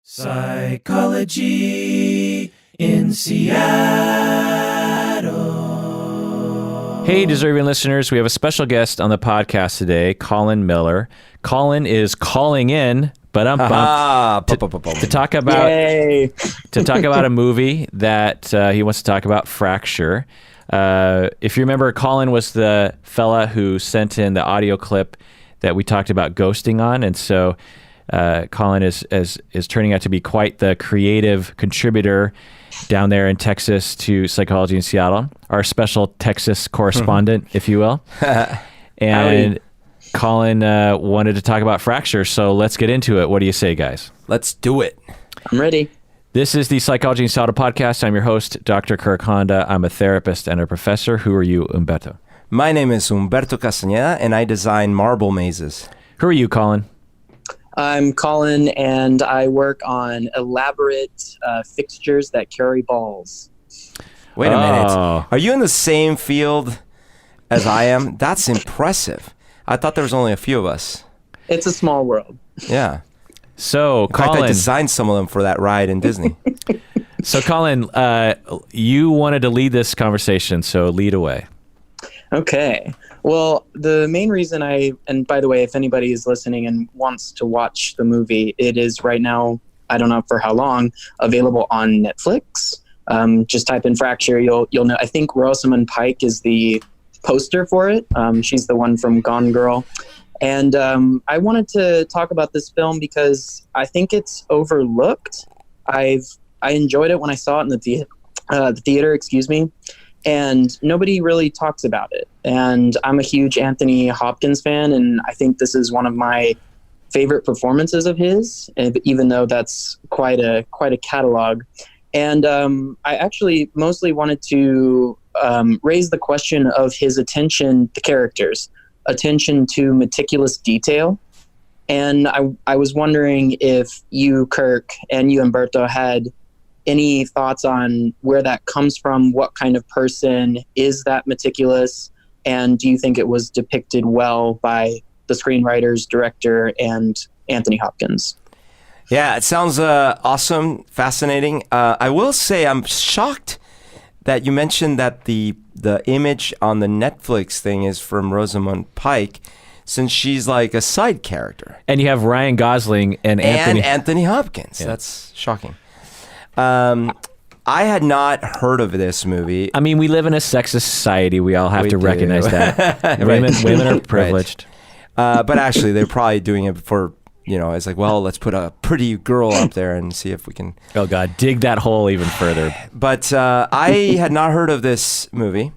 Psychology in Seattle. Hey, deserving listeners, we have a special guest on the podcast today, Collin Miller. Collin is calling in, to talk about a movie that he wants to talk about, Fracture. If you remember, Collin was the fella who sent in the audio clip that we talked about ghosting on, and so Collin is turning out to be quite the creative contributor down there in Texas to Psychology in Seattle, our special Texas correspondent, if you will. And Collin wanted to talk about Fracture, so let's get into it. What do you say, guys? Let's do it. I'm ready. This is the Psychology in Seattle podcast. I'm your host, Dr. Kirk Honda. I'm a therapist and a professor. Who are you, Humberto? My name is Humberto Castañeda, and I design marble mazes. Who are you, Collin? I'm Collin, and I work on elaborate fixtures that carry balls. Wait a minute. Are you in the same field as I am? That's impressive. I thought there was only a few of us. It's a small world. Yeah. So, In fact, Collin, I designed some of them for that ride in Disney. So, Collin, you wanted to lead this conversation, so lead away. Okay. Well, the main reason and by the way, if anybody is listening and wants to watch the movie, it is right now, I don't know for how long, available on Netflix. Just type in Fracture, you'll know. I think Rosamund Pike is the poster for it. She's the one from Gone Girl. And I wanted to talk about this film because I think it's overlooked. I enjoyed it when I saw it in the theater, and nobody really talks about it. And I'm a huge Anthony Hopkins fan, and I think this is one of my favorite performances of his, even though that's quite a catalog. And I actually mostly wanted to raise the question of his attention to characters, attention to meticulous detail. And I was wondering if you, Kirk, and you, Humberto, had any thoughts on where that comes from? What kind of person is that meticulous? And do you think it was depicted well by the screenwriters, director, and Anthony Hopkins? Yeah, it sounds awesome, fascinating. I will say I'm shocked that you mentioned that the image on the Netflix thing is from Rosamund Pike, since she's like a side character. And you have Ryan Gosling and Anthony Hopkins. Yeah. That's shocking. I had not heard of this movie. I mean, we live in a sexist society. We all have to recognize that. Women are privileged. Right. But actually, they're probably doing it for, it's like, well, let's put a pretty girl up there and see if we can. Oh, God, dig that hole even further. But I had not heard of this movie.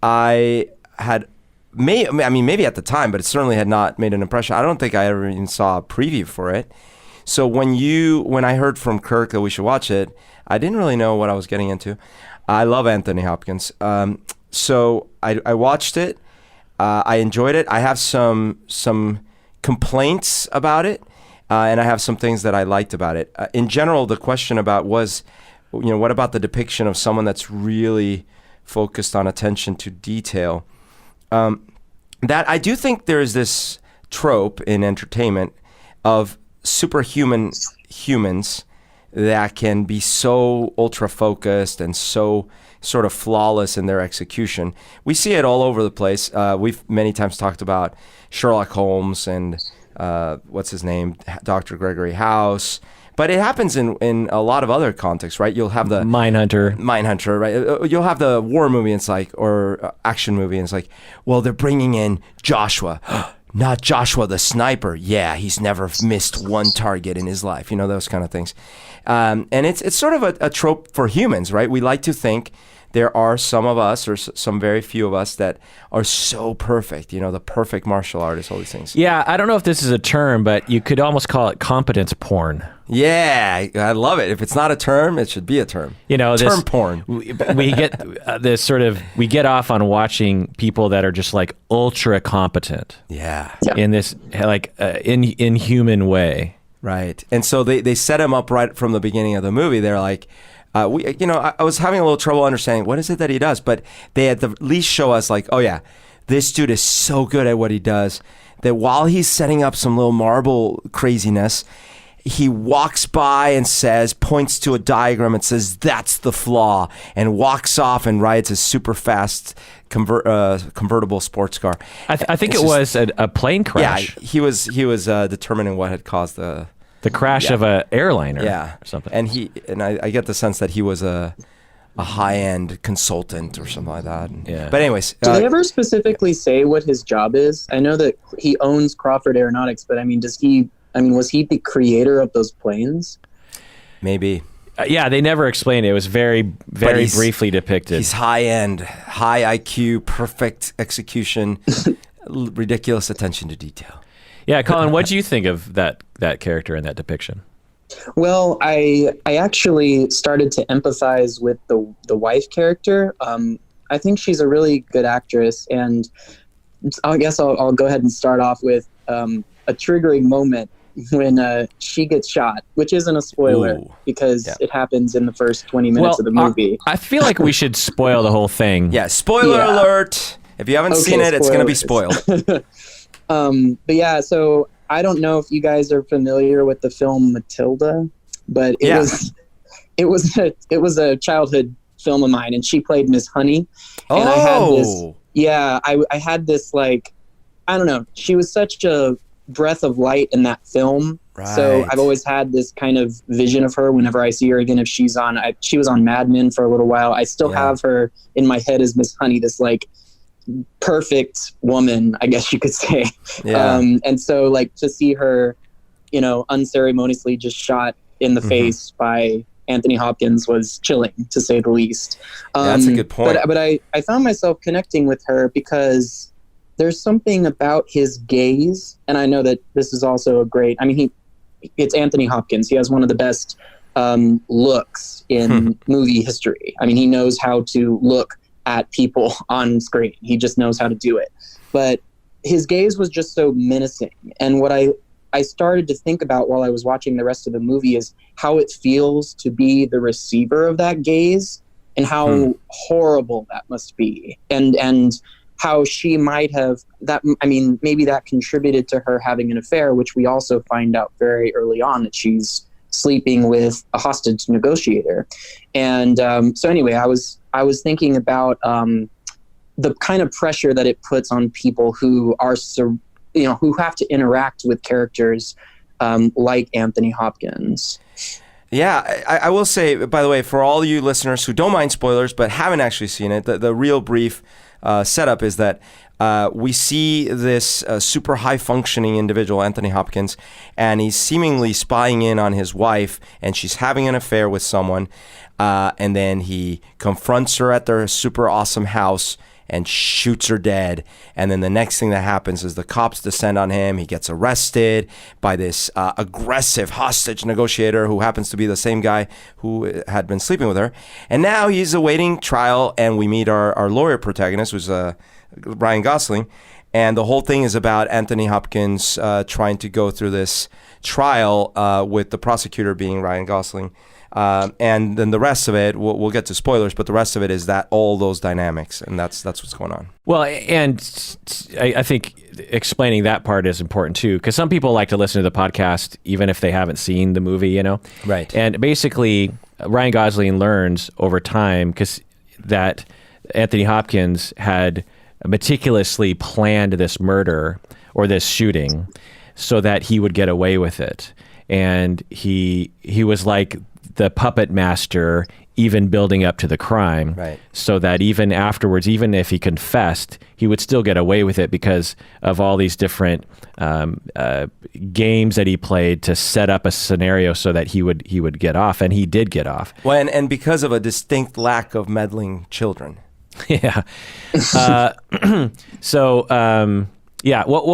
I had, maybe at the time, but it certainly had not made an impression. I don't think I ever even saw a preview for it. So when I heard from Kirk that we should watch it, I didn't really know what I was getting into. I love Anthony Hopkins. So I watched it. I enjoyed it. I have some complaints about it, and I have some things that I liked about it. In general, the question about was, what about the depiction of someone that's really focused on attention to detail? That I do think there is this trope in entertainment of superhuman humans that can be so ultra focused and so sort of flawless in their execution. We see it all over the place. We've many times talked about Sherlock Holmes and what's his name, Dr. Gregory House. But it happens in a lot of other contexts, right? You'll have the Mindhunter, right? You'll have the war movie, and it's like, or action movie, and it's like, well, they're bringing in Joshua. Not Joshua the sniper. Yeah, he's never missed one target in his life. Those kind of things. And it's sort of a trope for humans, right? We like to think there are some of us, or some very few of us, that are so perfect, the perfect martial artist, all these things. Yeah, I don't know if this is a term, but you could almost call it competence porn. Yeah, I love it. If it's not a term, it should be a term. Term porn. We get we get off on watching people that are just like ultra competent. Yeah. In this inhuman way. Right. And so they set him up right from the beginning of the movie. They're like, I was having a little trouble understanding what is it that he does, but they at the least show us like, oh yeah, this dude is so good at what he does that while he's setting up some little marble craziness, he walks by and points to a diagram and says, "That's the flaw," and walks off and rides a super fast convertible sports car. I think it was a plane crash. Yeah, he was determining what had caused the crash of an airliner. Yeah, or something. And I get the sense that he was a high-end consultant or something like that. Yeah. But anyways, do they ever specifically say what his job is? I know that he owns Crawford Aeronautics, but I mean, was he the creator of those planes? Maybe. Yeah, they never explained it. It was very, very briefly depicted. He's high-end, high IQ, perfect execution, ridiculous attention to detail. Yeah, Collin, what do you think of that character in that depiction? Well, I actually started to empathize with the wife character. I think she's a really good actress, and I guess I'll go ahead and start off with a triggering moment when she gets shot, which isn't a spoiler because it happens in the first 20 minutes of the movie. I feel like we should spoil the whole thing. Yeah, spoiler alert. If you haven't seen it, it's going to be spoiled. But yeah, so I don't know if you guys are familiar with the film Matilda, but it was a childhood film of mine, and she played Miss Honey. Oh. And I had this like, I don't know, she was such a breath of light in that film. Right. So I've always had this kind of vision of her whenever I see her again. If she was on Mad Men for a little while. I still have her in my head as Miss Honey, this like perfect woman, I guess you could say. Yeah. And so like to see her, unceremoniously just shot in the face by Anthony Hopkins was chilling, to say the least. That's a good point. But I found myself connecting with her because there's something about his gaze, and I know that this is also it's Anthony Hopkins. He has one of the best looks in movie history. I mean, he knows how to look at people on screen. He just knows how to do it. But his gaze was just so menacing. And what I started to think about while I was watching the rest of the movie is how it feels to be the receiver of that gaze and how horrible that must be. And how she might have maybe that contributed to her having an affair, which we also find out very early on that she's sleeping with a hostage negotiator. And so anyway, I was thinking about the kind of pressure that it puts on people who are, who have to interact with characters like Anthony Hopkins. Yeah, I will say, by the way, for all you listeners who don't mind spoilers but haven't actually seen it, the real brief setup is that we see this super high-functioning individual, Anthony Hopkins, and he's seemingly spying in on his wife, and she's having an affair with someone, and then he confronts her at their super awesome house and shoots her dead. And then the next thing that happens is the cops descend on him. He gets arrested by this aggressive hostage negotiator who happens to be the same guy who had been sleeping with her. And now he's awaiting trial, and we meet our lawyer protagonist, who's Ryan Gosling. And the whole thing is about Anthony Hopkins trying to go through this trial with the prosecutor being Ryan Gosling. And then the rest of it, we'll get to spoilers, but the rest of it is that all those dynamics, and that's what's going on. Well, and I think explaining that part is important too, because some people like to listen to the podcast even if they haven't seen the movie, Right. And basically, Ryan Gosling learns over time that Anthony Hopkins had meticulously planned this murder or this shooting so that he would get away with it, and he was like the puppet master, even building up to the crime, right? So that even afterwards, even if he confessed, he would still get away with it because of all these different games that he played to set up a scenario so that he would get off, and he did get off. Well, and because of a distinct lack of meddling children. Yeah. What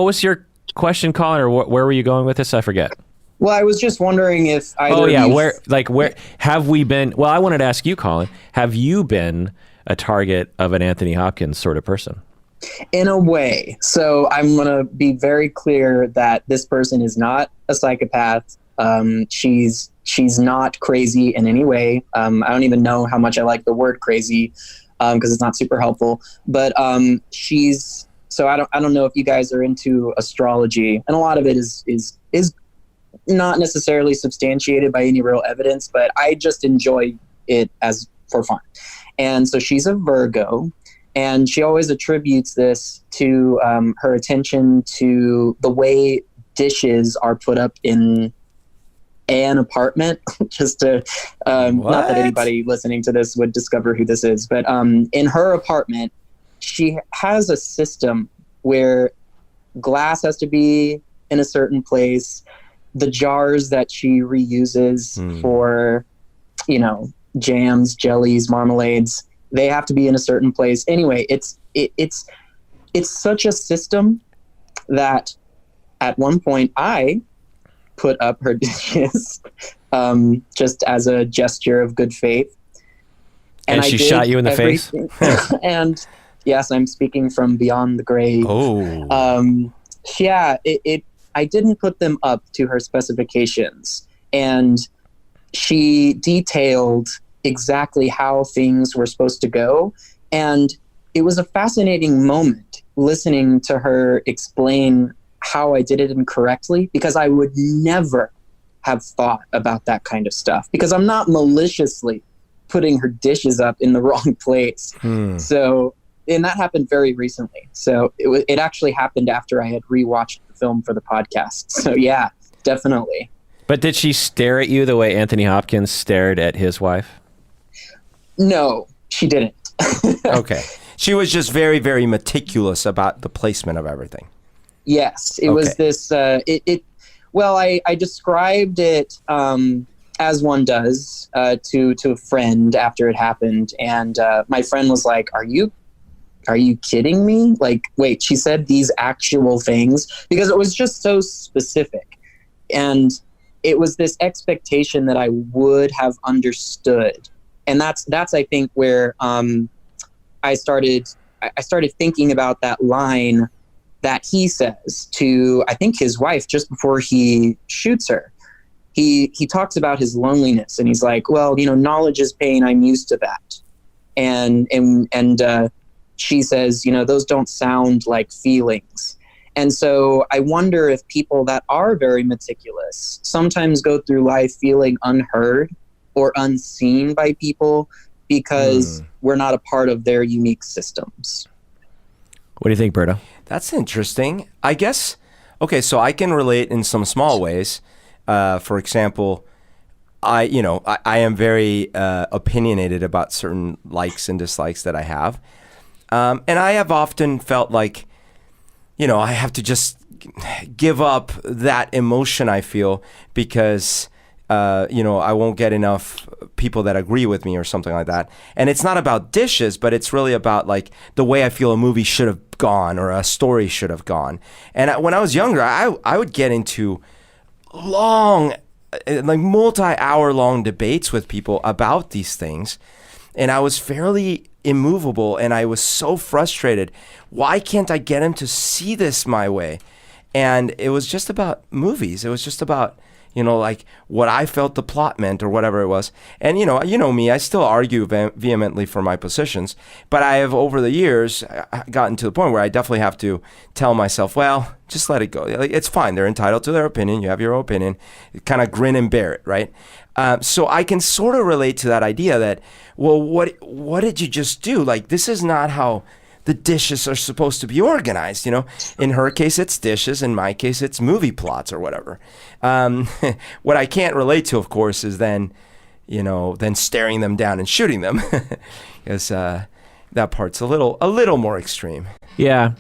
was your question, Collin, or where were you going with this? I forget. Well, I was just wondering if where have we been? Well, I wanted to ask you, Collin, have you been a target of an Anthony Hopkins sort of person? In a way. So I'm going to be very clear that this person is not a psychopath. She's not crazy in any way. I don't even know how much I like the word crazy because it's not super helpful. But so I don't know if you guys are into astrology, and a lot of it is not necessarily substantiated by any real evidence, but I just enjoy it as for fun. And so she's a Virgo, and she always attributes this to her attention to the way dishes are put up in an apartment. Just to not that anybody listening to this would discover who this is, but in her apartment, she has a system where glass has to be in a certain place. The jars that she reuses for, jams, jellies, marmalades, they have to be in a certain place. Anyway, it's such a system that at one point I put up her dishes just as a gesture of good faith. And she shot you in the face? And yes, I'm speaking from beyond the grave. Oh. I didn't put them up to her specifications. And she detailed exactly how things were supposed to go. And it was a fascinating moment listening to her explain how I did it incorrectly, because I would never have thought about that kind of stuff, because I'm not maliciously putting her dishes up in the wrong place. So, and that happened very recently. So it actually happened after I had rewatched the film for the podcast. So yeah, definitely. But did she stare at you the way Anthony Hopkins stared at his wife? No, she didn't. Okay. She was just very, very meticulous about the placement of everything. Yes, it was this. Well, I described it as one does to a friend after it happened, and my friend was like, "Are you kidding me? Like, wait, she said these actual things?" Because it was just so specific, and it was this expectation that I would have understood, and that's I think where I started thinking about that line that he says to, I think, his wife just before he shoots her. He talks about his loneliness, and he's like, well, knowledge is pain. I'm used to that. And she says, those don't sound like feelings. And so I wonder if people that are very meticulous sometimes go through life feeling unheard or unseen by people because we're not a part of their unique systems. What do you think, Berto? That's interesting. I guess, okay, so I can relate in some small ways. For example, I am very opinionated about certain likes and dislikes that I have. And I have often felt like, I have to just give up that emotion I feel because, I won't get enough people that agree with me or something like that. And it's not about dishes, but it's really about like the way I feel a movie should have gone or a story should have gone. And when I was younger, I would get into long, like multi-hour long debates with people about these things. And I was fairly immovable, and I was so frustrated. Why can't I get him to see this my way? And it was just about movies. It was just about, like what I felt the plot meant or whatever it was. And, you know me, I still argue vehemently for my positions, but I have over the years gotten to the point where I definitely have to tell myself, well, just let it go. Like, it's fine. They're entitled to their opinion. You have your own opinion. Kind of grin and bear it, right? So I can sort of relate to that idea that, well, what did you just do? Like, this is not how the dishes are supposed to be organized, In her case, it's dishes. In my case, it's movie plots or whatever. What I can't relate to, of course, is then staring them down and shooting them, because that part's a little more extreme. Yeah,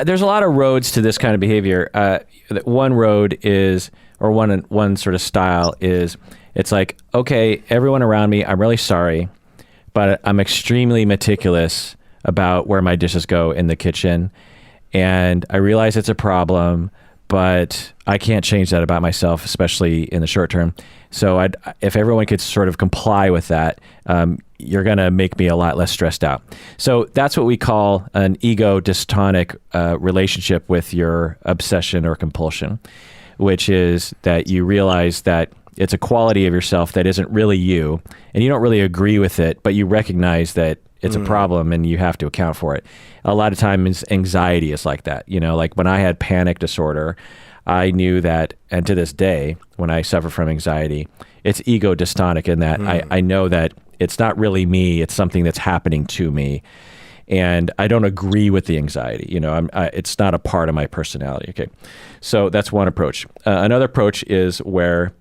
there's a lot of roads to this kind of behavior. One road is, or one sort of style is, it's like, okay, everyone around me, I'm really sorry, but I'm extremely meticulous about where my dishes go in the kitchen. And I realize it's a problem, but I can't change that about myself, especially in the short term. So if everyone could sort of comply with that, you're going to make me a lot less stressed out. So that's what we call an ego dystonic relationship with your obsession or compulsion, which is that you realize that it's a quality of yourself that isn't really you, and you don't really agree with it, but you recognize that it's a problem and you have to account for it. A lot of times anxiety is like that. Like when I had panic disorder, I knew that, and to this day, when I suffer from anxiety, it's ego dystonic in that I know that it's not really me, it's something that's happening to me. And I don't agree with the anxiety. It's not a part of my personality. Okay, so that's one approach. Another approach is where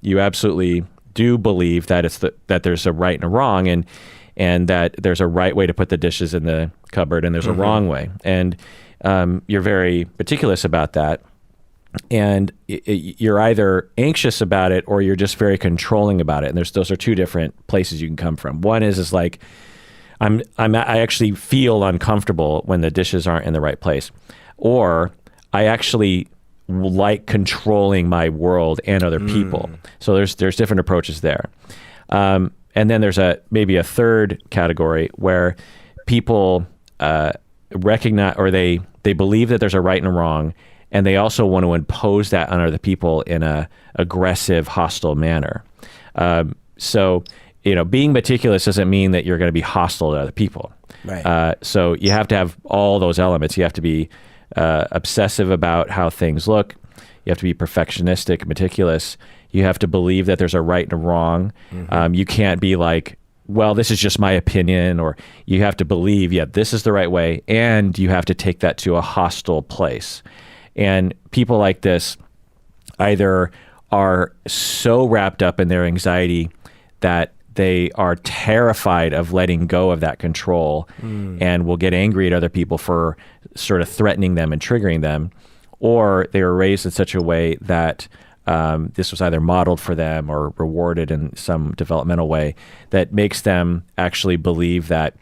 you absolutely do believe that that there's a right and a wrong, and that there's a right way to put the dishes in the cupboard, and there's a wrong way. And you're very meticulous about that. And you're either anxious about it or you're just very controlling about it. And those are two different places you can come from. One is like, I actually feel uncomfortable when the dishes aren't in the right place, or I actually like controlling my world and other people. So there's different approaches there. And then there's maybe a third category where people recognize, or they believe that there's a right and a wrong, and they also want to impose that on other people in a aggressive, hostile manner. So being meticulous doesn't mean that you're going to be hostile to other people. Right. So you have to have all those elements. You have to be obsessive about how things look. You have to be perfectionistic, meticulous. You have to believe that there's a right and a wrong. You can't be like, well, this is just my opinion, or you have to believe, this is the right way, and you have to take that to a hostile place. And people like this either are so wrapped up in their anxiety that they are terrified of letting go of that control and will get angry at other people for sort of threatening them and triggering them, or they were raised in such a way that this was either modeled for them or rewarded in some developmental way that makes them actually believe that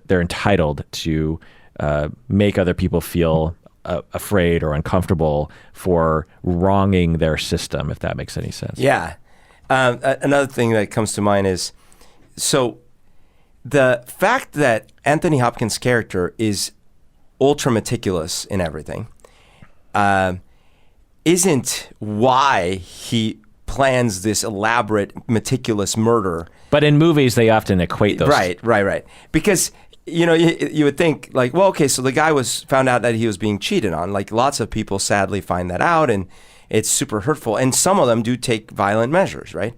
they're entitled to make other people feel afraid or uncomfortable for wronging their system, if that makes any sense. Yeah. Another thing that comes to mind is, so the fact that Anthony Hopkins' character is ultra meticulous in everything isn't why he plans this elaborate, meticulous murder. But in movies, they often equate those. Right. Because you would think like, well, okay, so the guy found out that he was being cheated on. Like, lots of people sadly find that out, and it's super hurtful. And some of them do take violent measures, right?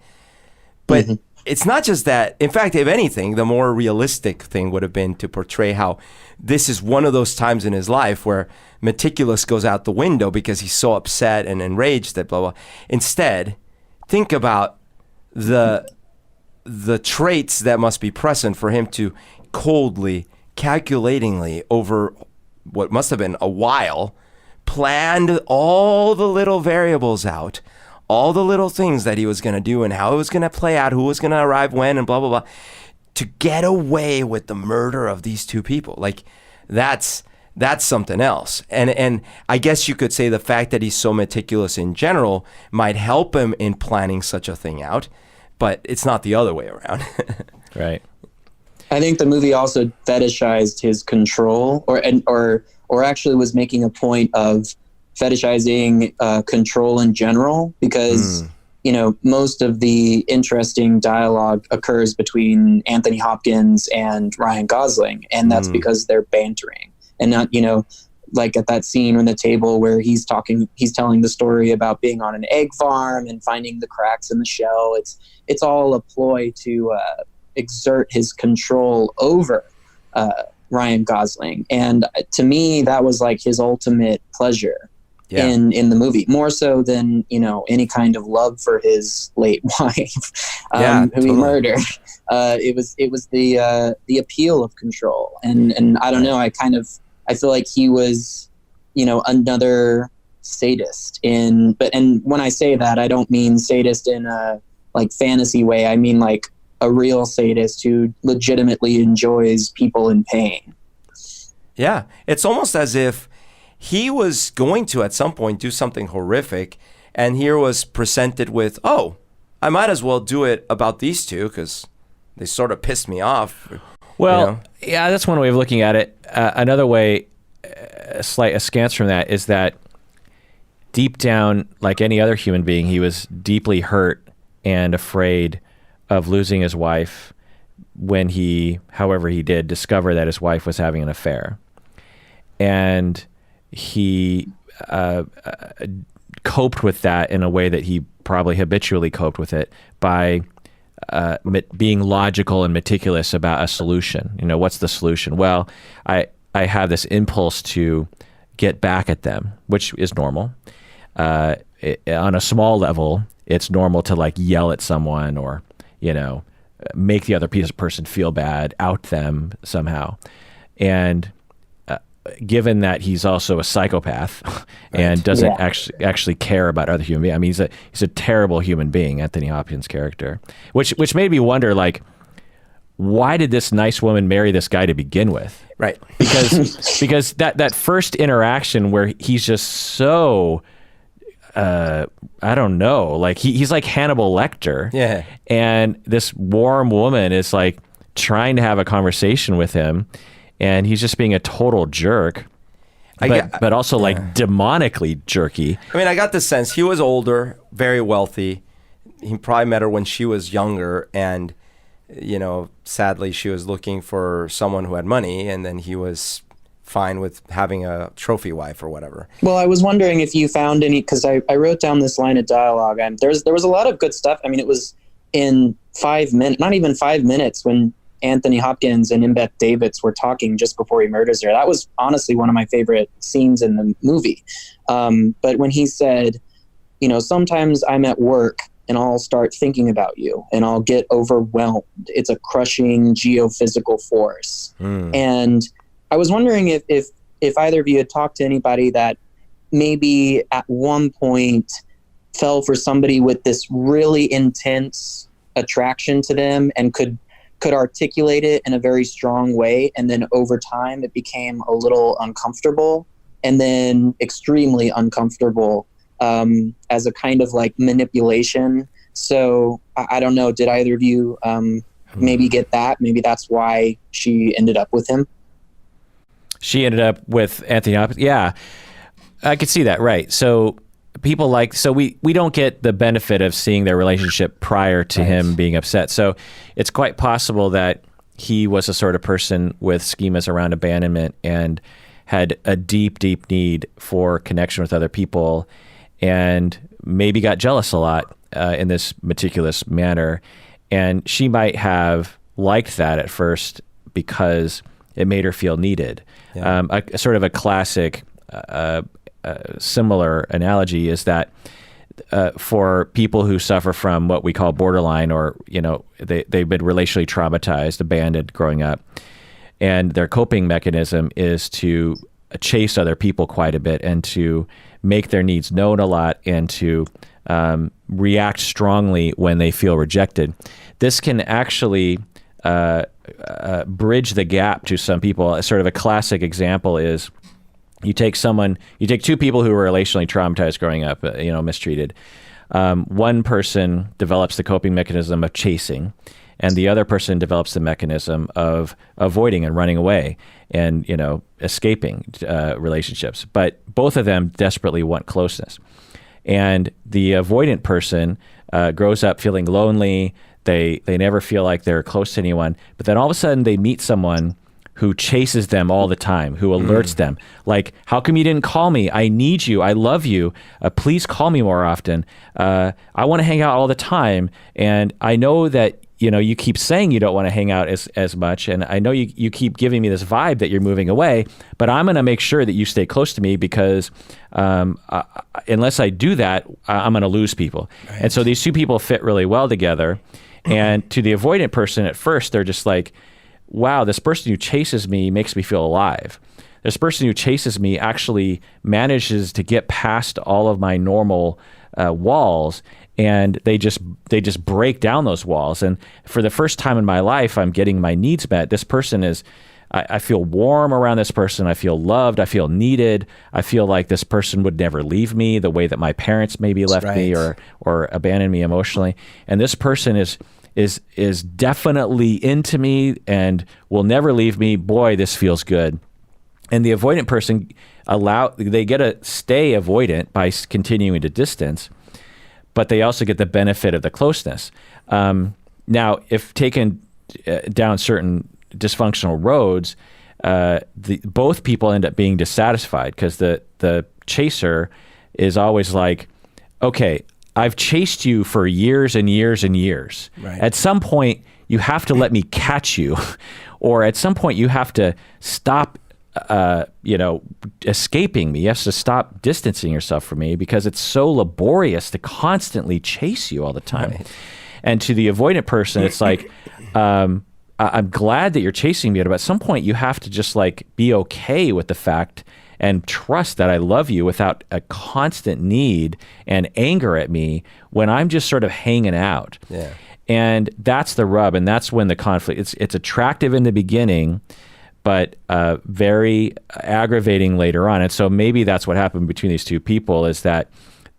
But it's not just that. In fact, if anything, the more realistic thing would have been to portray how this is one of those times in his life where meticulous goes out the window because he's so upset and enraged that blah, blah. Instead, think about the traits that must be present for him to coldly, calculatingly, over what must have been a while, planned all the little variables out, all the little things that he was going to do and how it was going to play out, who was going to arrive when, and blah, blah, blah, to get away with the murder of these two people. Like, that's something else. And I guess you could say the fact that he's so meticulous in general might help him in planning such a thing out, but it's not the other way around. Right. I think the movie also fetishized his control, or actually was making a point of fetishizing control in general, because most of the interesting dialogue occurs between Anthony Hopkins and Ryan Gosling, and that's because they're bantering and not, like at that scene on the table where he's telling the story about being on an egg farm and finding the cracks in the shell. It's all a ploy to exert his control over Ryan Gosling. And to me, that was like his ultimate pleasure in the movie, more so than, any kind of love for his late wife, who he murdered. It was the appeal of control. And I don't know, I feel like he was, another sadist and when I say that, I don't mean sadist in a like fantasy way. I mean like a real sadist who legitimately enjoys people in pain. Yeah, it's almost as if he was going to at some point do something horrific, and here was presented with, oh, I might as well do it about these two because they sort of pissed me off. Well, yeah, that's one way of looking at it. Another way, askance from that, is that deep down, like any other human being, he was deeply hurt and afraid of losing his wife when he, however he did, discover that his wife was having an affair. And he coped with that in a way that he probably habitually coped with it by being logical and meticulous about a solution. What's the solution? Well, I have this impulse to get back at them, which is normal. On a small level, it's normal to like yell at someone or, make the other person feel bad, out them somehow. And given that he's also a psychopath and doesn't actually care about other human beings. I mean, he's a terrible human being, Anthony Hopkins' character, which made me wonder, like, why did this nice woman marry this guy to begin with? Right. Because that first interaction where he's just so, I don't know, like he's like Hannibal Lecter. Yeah. And this warm woman is like trying to have a conversation with him, and he's just being a total jerk, but also like demonically jerky. I mean, I got the sense he was older, very wealthy. He probably met her when she was younger, and sadly she was looking for someone who had money, and then he was fine with having a trophy wife or whatever. Well, I was wondering if you found any, because I wrote down this line of dialogue, and there was a lot of good stuff. I mean, it was in 5 minutes, not even 5 minutes, when Anthony Hopkins and Embeth Davidtz were talking just before he murders her. That was honestly one of my favorite scenes in the movie. But when he said, sometimes I'm at work and I'll start thinking about you and I'll get overwhelmed. It's a crushing geophysical force. And I was wondering if either of you had talked to anybody that maybe at one point fell for somebody with this really intense attraction to them and could articulate it in a very strong way, and then over time it became a little uncomfortable and then extremely uncomfortable as a kind of like manipulation. So I don't know, did either of you maybe get that? Maybe that's why she ended up with him. She ended up with Anthony Hopkins. Yeah, I could see that. Right. So people we don't get the benefit of seeing their relationship prior to him being upset. So it's quite possible that he was a sort of person with schemas around abandonment and had a deep, deep need for connection with other people, and maybe got jealous a lot in this meticulous manner. And she might have liked that at first because it made her feel needed. Yeah. A sort of a classic similar analogy is that for people who suffer from what we call borderline, or they've been relationally traumatized, abandoned growing up, and their coping mechanism is to chase other people quite a bit and to make their needs known a lot and to react strongly when they feel rejected. This can actually bridge the gap to some people. Sort of a classic example is you take two people who were relationally traumatized growing up, mistreated. One person develops the coping mechanism of chasing, and the other person develops the mechanism of avoiding and running away and, escaping relationships. But both of them desperately want closeness. And the avoidant person grows up feeling lonely. They never feel like they're close to anyone. But then all of a sudden they meet someone who chases them all the time, who alerts them. Like, how come you didn't call me? I need you. I love you. Please call me more often. I want to hang out all the time. And I know that, you keep saying you don't want to hang out as much. And I know you keep giving me this vibe that you're moving away, but I'm going to make sure that you stay close to me because unless I do that, I'm going to lose people. Right. And so these two people fit really well together. And to the avoidant person at first, they're just like, wow, this person who chases me makes me feel alive. This person who chases me actually manages to get past all of my normal walls, and they just break down those walls. And for the first time in my life, I'm getting my needs met. This person is, I feel warm around this person. I feel loved. I feel needed. I feel like this person would never leave me the way that my parents maybe left me or abandoned me emotionally. And this person is definitely into me and will never leave me. Boy, this feels good. And the avoidant person they get to stay avoidant by continuing to distance, but they also get the benefit of the closeness. Now, if taken down certain dysfunctional roads, both people end up being dissatisfied because the chaser is always like, okay, I've chased you for years and years and years. Right. At some point, you have to let me catch you, or at some point, you have to stop, escaping me. You have to stop distancing yourself from me because it's so laborious to constantly chase you all the time. Right. And to the avoidant person, it's like, I'm glad that you're chasing me, but at some point, you have to just like be okay with the fact and trust that I love you without a constant need and anger at me when I'm just sort of hanging out. Yeah. And that's the rub, and that's when the conflict, it's attractive in the beginning, but very aggravating later on. And so maybe that's what happened between these two people, is that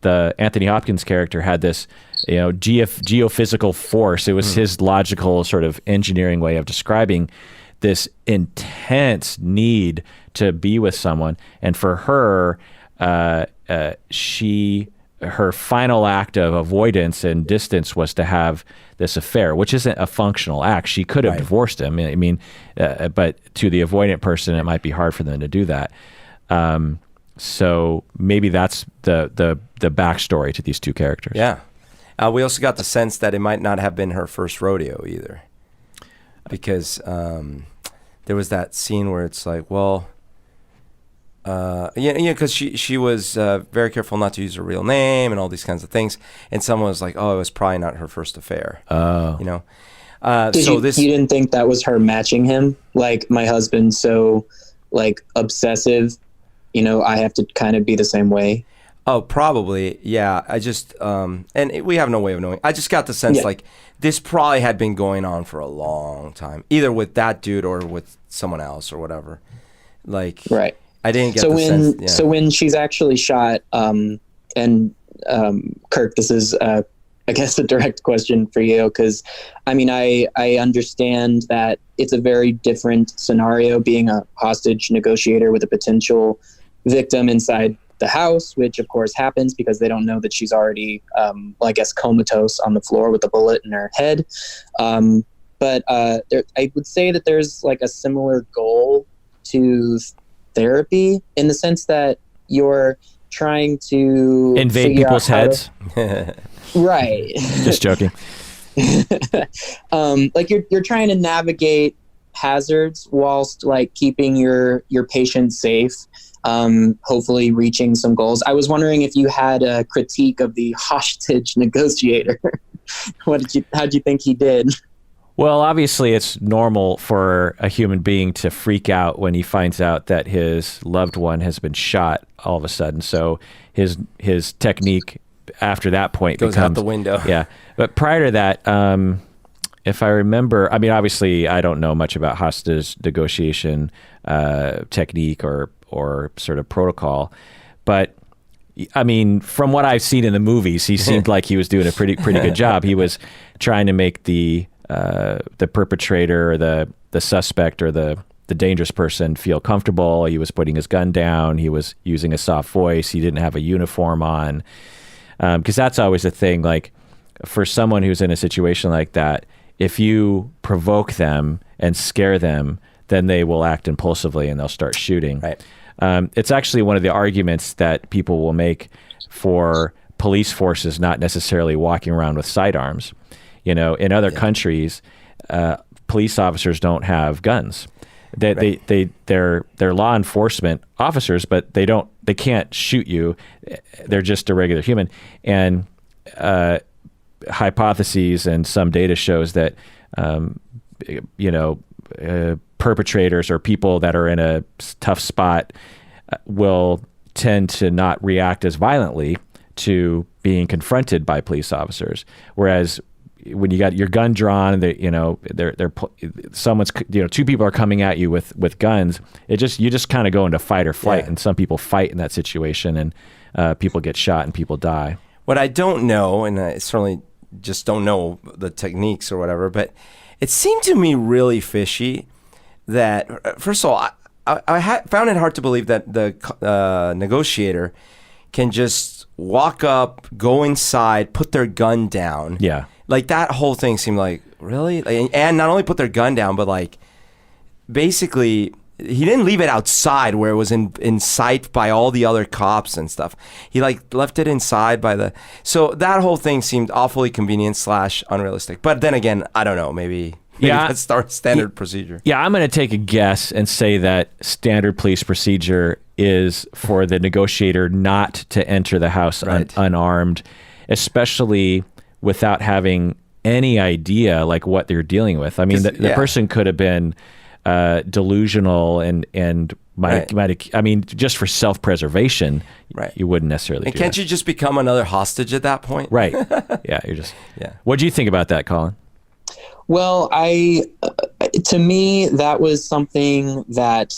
the Anthony Hopkins character had this, geophysical force. It was his logical sort of engineering way of describing this intense need to be with someone. And for her, her final act of avoidance and distance was to have this affair, which isn't a functional act. She could have divorced him. I mean, but to the avoidant person, it might be hard for them to do that. So maybe that's the backstory to these two characters. Yeah. We also got the sense that it might not have been her first rodeo either, because there was that scene where it's like, well, because she was very careful not to use her real name and all these kinds of things, and someone was like, oh, it was probably not her first affair. Oh. You didn't think that was her matching him? Like, my husband's so like obsessive, I have to kind of be the same way. Oh, probably. Yeah. I just, and we have no way of knowing. I just got the sense like this probably had been going on for a long time, either with that dude or with someone else or whatever. Like, right. I didn't get the sense. Yeah. So when she's actually shot, and Kirk, this is, I guess, a direct question for you, because, I mean, I understand that it's a very different scenario being a hostage negotiator with a potential victim inside the house, which of course happens because they don't know that she's already, I guess, comatose on the floor with a bullet in her head. But I would say that there's like a similar goal to therapy in the sense that you're trying to invade people's heads. Right. Just joking. Like you're trying to navigate hazards whilst like keeping your patient safe. Hopefully reaching some goals. I was wondering if you had a critique of the hostage negotiator. How'd you think he did? Well, obviously it's normal for a human being to freak out when he finds out that his loved one has been shot all of a sudden. So his technique after that point goes out the window. Yeah. But prior to that, if I remember, I mean, obviously I don't know much about hostage negotiation technique or sort of protocol, but I mean, from what I've seen in the movies, he seemed like he was doing a pretty good job. He was trying to make the perpetrator or the suspect or the dangerous person feel comfortable. He was putting his gun down. He was using a soft voice. He didn't have a uniform on, because that's always the thing. Like, for someone who's in a situation like that, if you provoke them and scare them, then they will act impulsively and they'll start shooting. Right. It's actually one of the arguments that people will make for police forces not necessarily walking around with sidearms. In other countries, police officers don't have guns. They're law enforcement officers, but they can't shoot you. They're just a regular human. And hypotheses and some data shows that perpetrators or people that are in a tough spot will tend to not react as violently to being confronted by police officers. Whereas when you got your gun drawn, two people are coming at you with guns, you just kind of go into fight or flight. Yeah. And some people fight in that situation, and people get shot and people die. What I don't know, and I certainly just don't know the techniques or whatever, but it seemed to me really fishy that, first of all, I found it hard to believe that the negotiator can just walk up, go inside, put their gun down. Yeah. Like, that whole thing seemed like, really? And not only put their gun down, but like, basically he didn't leave it outside where it was in sight by all the other cops and stuff. He like left it inside by the. So that whole thing seemed awfully convenient / unrealistic. But then again, I don't know. Maybe that's standard procedure. Yeah, I'm going to take a guess and say that standard police procedure is for the negotiator not to enter the house unarmed, especially without having any idea like what they're dealing with. I mean, the person could have been delusional and might I mean, just for self-preservation, you wouldn't necessarily. And can't you just become another hostage at that point? Right. Yeah. You're just. Yeah. What do you think about that, Collin? Well, to me, that was something that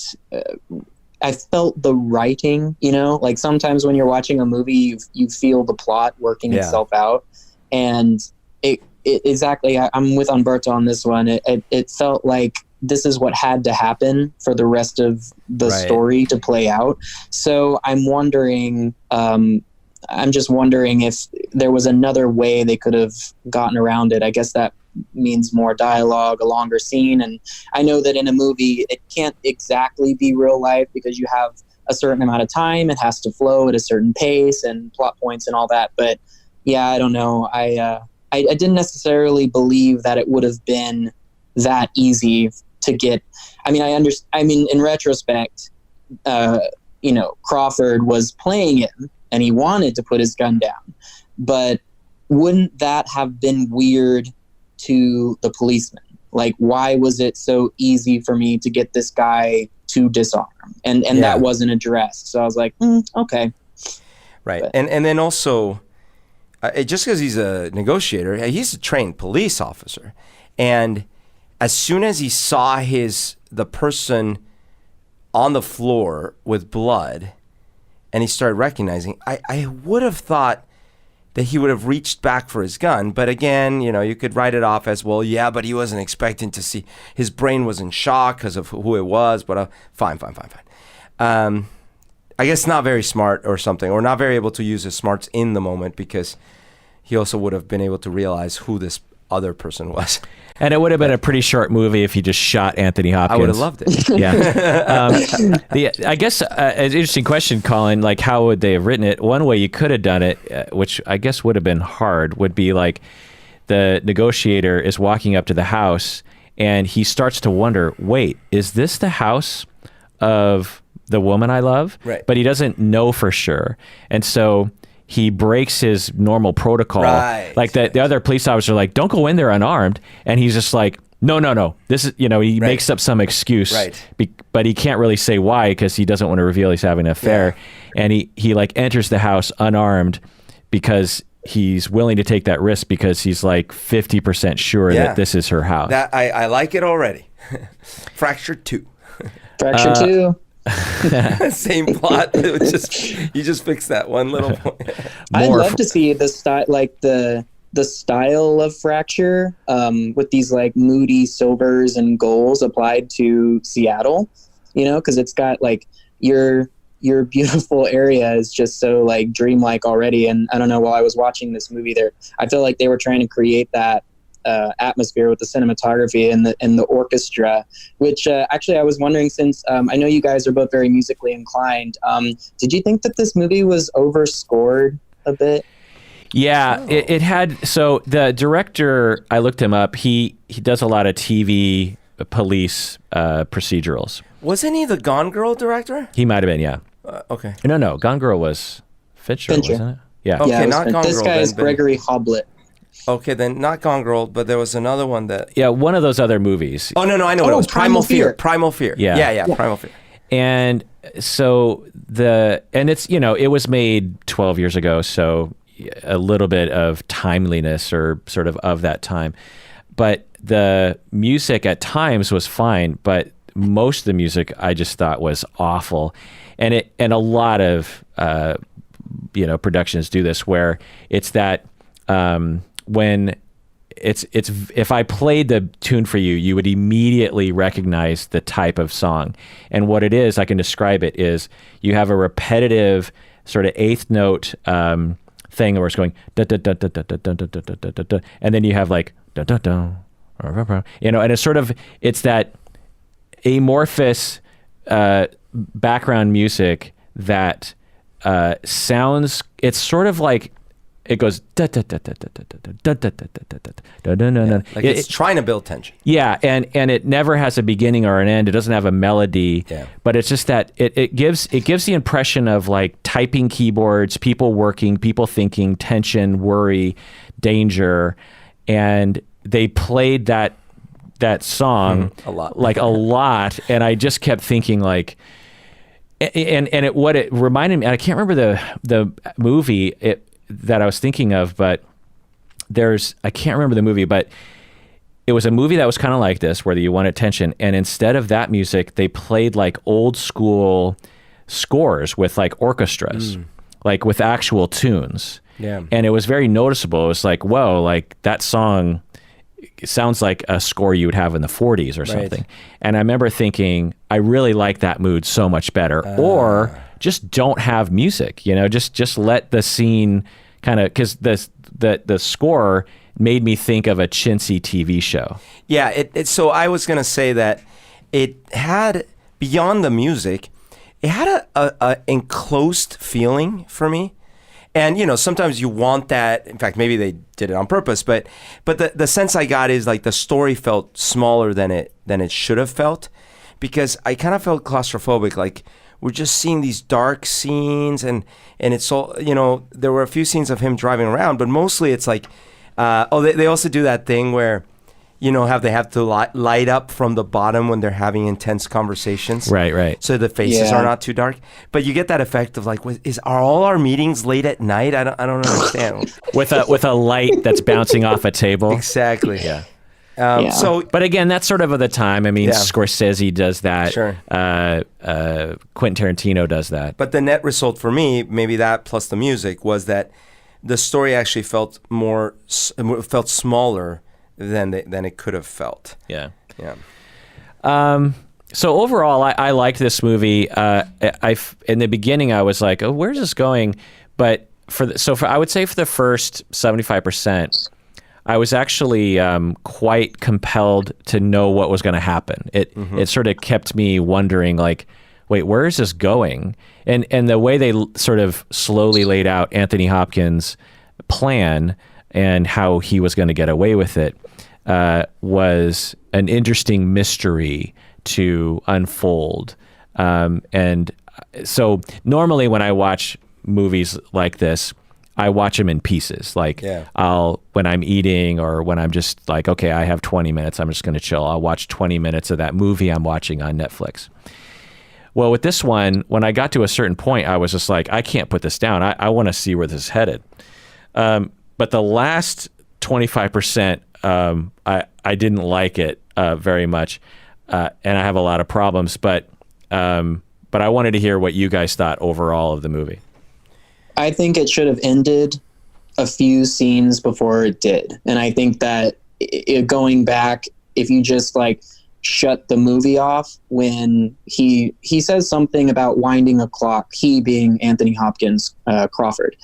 I felt the writing, like sometimes when you're watching a movie, you feel the plot working itself out. And exactly, I'm with Humberto on this one. It felt like this is what had to happen for the rest of the story to play out. So I'm just wondering if there was another way they could have gotten around it. I guess that means more dialogue, a longer scene. And I know that in a movie, it can't exactly be real life because you have a certain amount of time. It has to flow at a certain pace and plot points and all that. But yeah, I don't know. I didn't necessarily believe that it would have been that easy to get. I mean, in retrospect, Crawford was playing him and he wanted to put his gun down, but wouldn't that have been weird to the policeman? Like, why was it so easy for me to get this guy to disarm? And that wasn't addressed. So I was like, okay. Right. But, and then also, just because he's a negotiator, he's a trained police officer. And as soon as he saw the person on the floor with blood and he started recognizing, I would have thought that he would have reached back for his gun. But again, you could write it off as, well, yeah, but he wasn't expecting to see. His brain was in shock because of who it was. But fine. I guess not very smart or something, or not very able to use his smarts in the moment, because he also would have been able to realize who this other person was. And it would have been a pretty short movie if he just shot Anthony Hopkins. I would have loved it. Yeah. I guess an interesting question, Collin, like how would they have written it? One way you could have done it, which I guess would have been hard, would be like the negotiator is walking up to the house and he starts to wonder, wait, is this the house of the woman I love? Right. But he doesn't know for sure. And so he breaks his normal protocol. Right. Like the other police officer are like, don't go in there unarmed. And he's just like, no. This is, he makes up some excuse. Right. But he can't really say why because he doesn't want to reveal he's having an affair. Yeah. And he like enters the house unarmed because he's willing to take that risk because he's like 50% sure that this is her house. That I like it already. Fracture 2. Fracture 2. Same plot. You just fixed that one little point. I'd love to see the style, like the style of Fracture, with these like moody silvers and golds applied to Seattle. Because it's got like your beautiful area is just so like dreamlike already. And I don't know. While I was watching this movie, I feel like they were trying to create that atmosphere with the cinematography and the orchestra, which actually I was wondering, since I know you guys are both very musically inclined, did you think that this movie was overscored a bit? Yeah, it had. So the director, I looked him up. He does a lot of TV police procedurals. Wasn't he the Gone Girl director? He might have been, yeah. Okay. No. Gone Girl was Fincher, wasn't it? Yeah. Okay, yeah, not Gone Girl. This guy is Gregory Hoblit. Okay, then not Gone Girl, but there was another one that... Yeah, one of those other movies. Oh, no, I know what it was. Primal Fear. Primal Fear. Yeah, Primal Fear. And so it's, it was made 12 years ago, so a little bit of timeliness or sort of that time. But the music at times was fine, but most of the music I just thought was awful. And a lot of, productions do this where it's that... when it's if I played the tune for you, you would immediately recognize the type of song. And what it is, I can describe it, is you have a repetitive sort of eighth note thing where it's going da da da da da da da da da da da da, and then you have like da da da, and it's that amorphous background music that sounds. It's sort of like it goes da da da da da da da da da da da da da. Like it's trying to build tension. Yeah, and it never has a beginning or an end. It doesn't have a melody. Yeah. But it's just that it gives the impression of like typing keyboards, people working, people thinking, tension, worry, danger, and they played that song a lot, and I just kept thinking like, and what it reminded me, and I can't remember the movie that I was thinking of, but I can't remember the movie, but it was a movie that was kind of like this, where you wanted tension, and instead of that music, they played like old school scores with like orchestras, like with actual tunes. Yeah. And it was very noticeable. It was like, whoa, like that song sounds like a score you would have in the 40s or something. Right. And I remember thinking, I really like that mood so much better. Or just don't have music, just let the scene kind of, because the score made me think of a chintzy TV show. Yeah, so I was going to say that it had, beyond the music, it had a enclosed feeling for me. And, sometimes you want that. In fact, maybe they did it on purpose. But the sense I got is like the story felt smaller than it should have felt, because I kind of felt claustrophobic. Like we're just seeing these dark scenes, and it's all, there were a few scenes of him driving around, but mostly it's like, they also do that thing where, how they have to light up from the bottom when they're having intense conversations. Right. So the faces are not too dark. But you get that effect of like, are all our meetings late at night? I don't understand. with a light that's bouncing off a table. Exactly. Yeah. But again, that's sort of the time. I mean, Scorsese does that. Sure. Quentin Tarantino does that. But the net result for me, maybe that plus the music, was that the story actually felt smaller than it could have felt. Yeah. Yeah. So overall, I liked this movie. In the beginning, I was like, "Oh, where's this going?" But I would say for the first 75%, I was actually quite compelled to know what was going to happen. It sort of kept me wondering, like, wait, where is this going? And the way they sort of slowly laid out Anthony Hopkins' plan and how he was going to get away with it was an interesting mystery to unfold. And so normally when I watch movies like this, I watch them in pieces. Like when I'm eating, or when I'm just like, okay, I have 20 minutes, I'm just going to chill. I'll watch 20 minutes of that movie I'm watching on Netflix. Well, with this one, when I got to a certain point, I was just like, I can't put this down. I want to see where this is headed. But the last 25%, I didn't like it very much, and I have a lot of problems. But I wanted to hear what you guys thought overall of the movie. I think it should have ended a few scenes before it did, and I think that going back, if you just like shut the movie off when he says something about winding a clock, he being Anthony Hopkins, Crawford.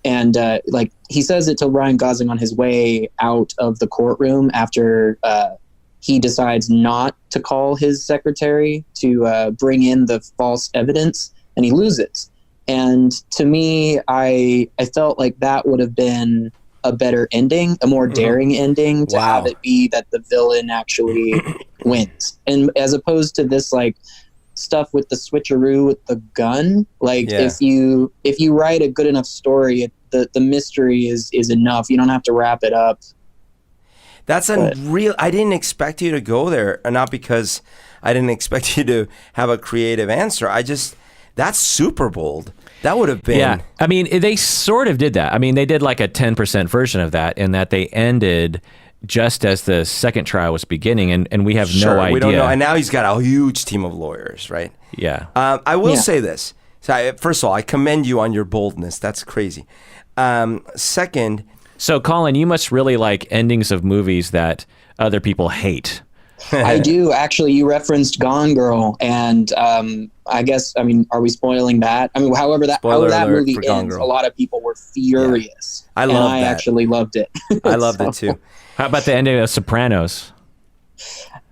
And like he says it to Ryan Gosling on his way out of the courtroom after he decides not to call his secretary to bring in the false evidence, and he loses. And to me, I felt like that would have been a better ending, a more daring ending, to have it be that the villain actually wins. And as opposed to this like stuff with the switcheroo with the gun, like if you write a good enough story, the mystery is enough. You don't have to wrap it up. That's I didn't expect you to go there, not because I didn't expect you to have a creative answer. That's super bold. That would have been. Yeah. I mean, they sort of did that. I mean, they did like a 10% version of that, in that they ended just as the second trial was beginning, and we have no idea. We don't know. And now he's got a huge team of lawyers, right? Yeah. I will say this. So first of all, I commend you on your boldness. That's crazy. Second. So, Collin, you must really like endings of movies that other people hate. I do, actually. You referenced Gone Girl, and I guess, are we spoiling that? I mean, however that movie ends, a lot of people were furious. Yeah. I actually loved it. I loved it too. How about the ending of Sopranos?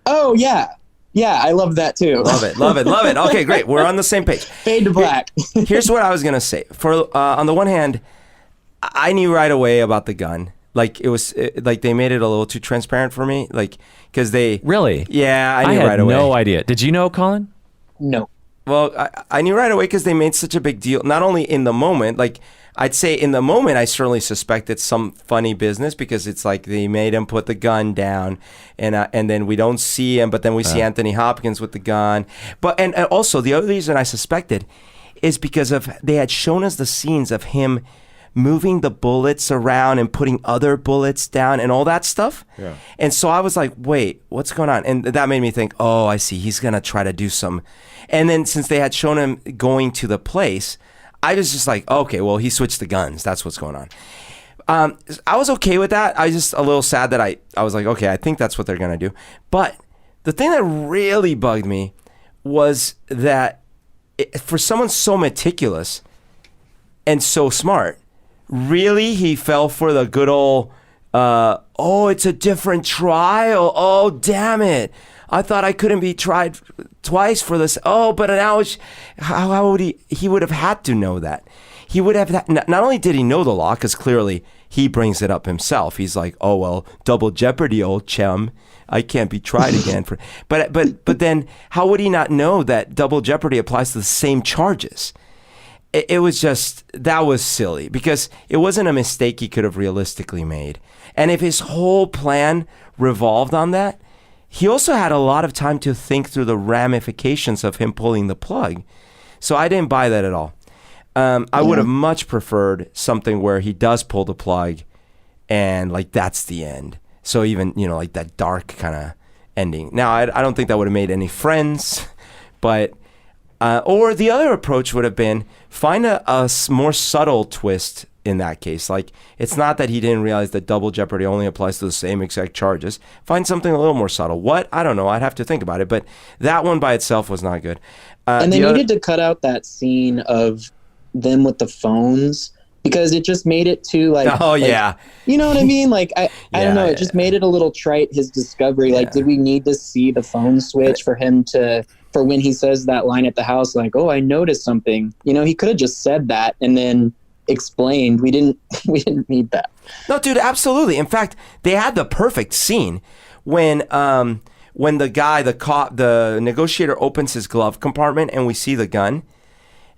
Oh, yeah. Yeah, I love that too. Love it. Okay, great. We're on the same page. Fade to black. Here's what I was gonna say. For on the one hand, I knew right away about the gun. Like like they made it a little too transparent for me. Like because they Really? Yeah, I knew had right away. no idea. Did you know, Collin? No. Well, I knew right away because they made such a big deal. Not only in the moment, like I'd say in the moment, I certainly suspected some funny business because it's like they made him put the gun down, and then we don't see him, but then we see Anthony Hopkins with the gun. But and also the other reason I suspected is because they had shown us the scenes of him moving the bullets around and putting other bullets down and all that stuff. Yeah. And so I was like, wait, what's going on? And that made me think, oh, I see. He's going to try to do some. And then since they had shown him going to the place, I was just like, okay, well, he switched the guns. That's what's going on. I was okay with that. I was just a little sad that I was like, okay, I think that's what they're going to do. But the thing that really bugged me was that for someone so meticulous and so smart, really, he fell for the good old, oh, it's a different trial. Oh, damn it. I thought I couldn't be tried twice for this. Oh, but now how would he would have had to know that. He would have, not only did he know the law, because clearly he brings it up himself. He's like, oh, well, double jeopardy, old chum. I can't be tried again for, but then how would he not know that double jeopardy applies to the same charges? It was just, that was silly because it wasn't a mistake he could have realistically made. And if his whole plan revolved on that, he also had a lot of time to think through the ramifications of him pulling the plug. So I didn't buy that at all. I would have much preferred something where he does pull the plug and like that's the end. So even, like that dark kind of ending. Now, I don't think that would have made any friends, but... or the other approach would have been find a more subtle twist in that case. Like, it's not that he didn't realize that double jeopardy only applies to the same exact charges. Find something a little more subtle. What? I don't know. I'd have to think about it. But that one by itself was not good. And they needed to cut out that scene of them with the phones because it just made it too yeah. You know what I mean? Like, I don't know. It just made it a little trite, his discovery. Like, did we need to see the phone switch for him to... For when he says that line at the house, like, oh, I noticed something. He could have just said that and then explained. We didn't need that. No, dude, absolutely. In fact, they had the perfect scene when the guy, the cop, the negotiator opens his glove compartment and we see the gun.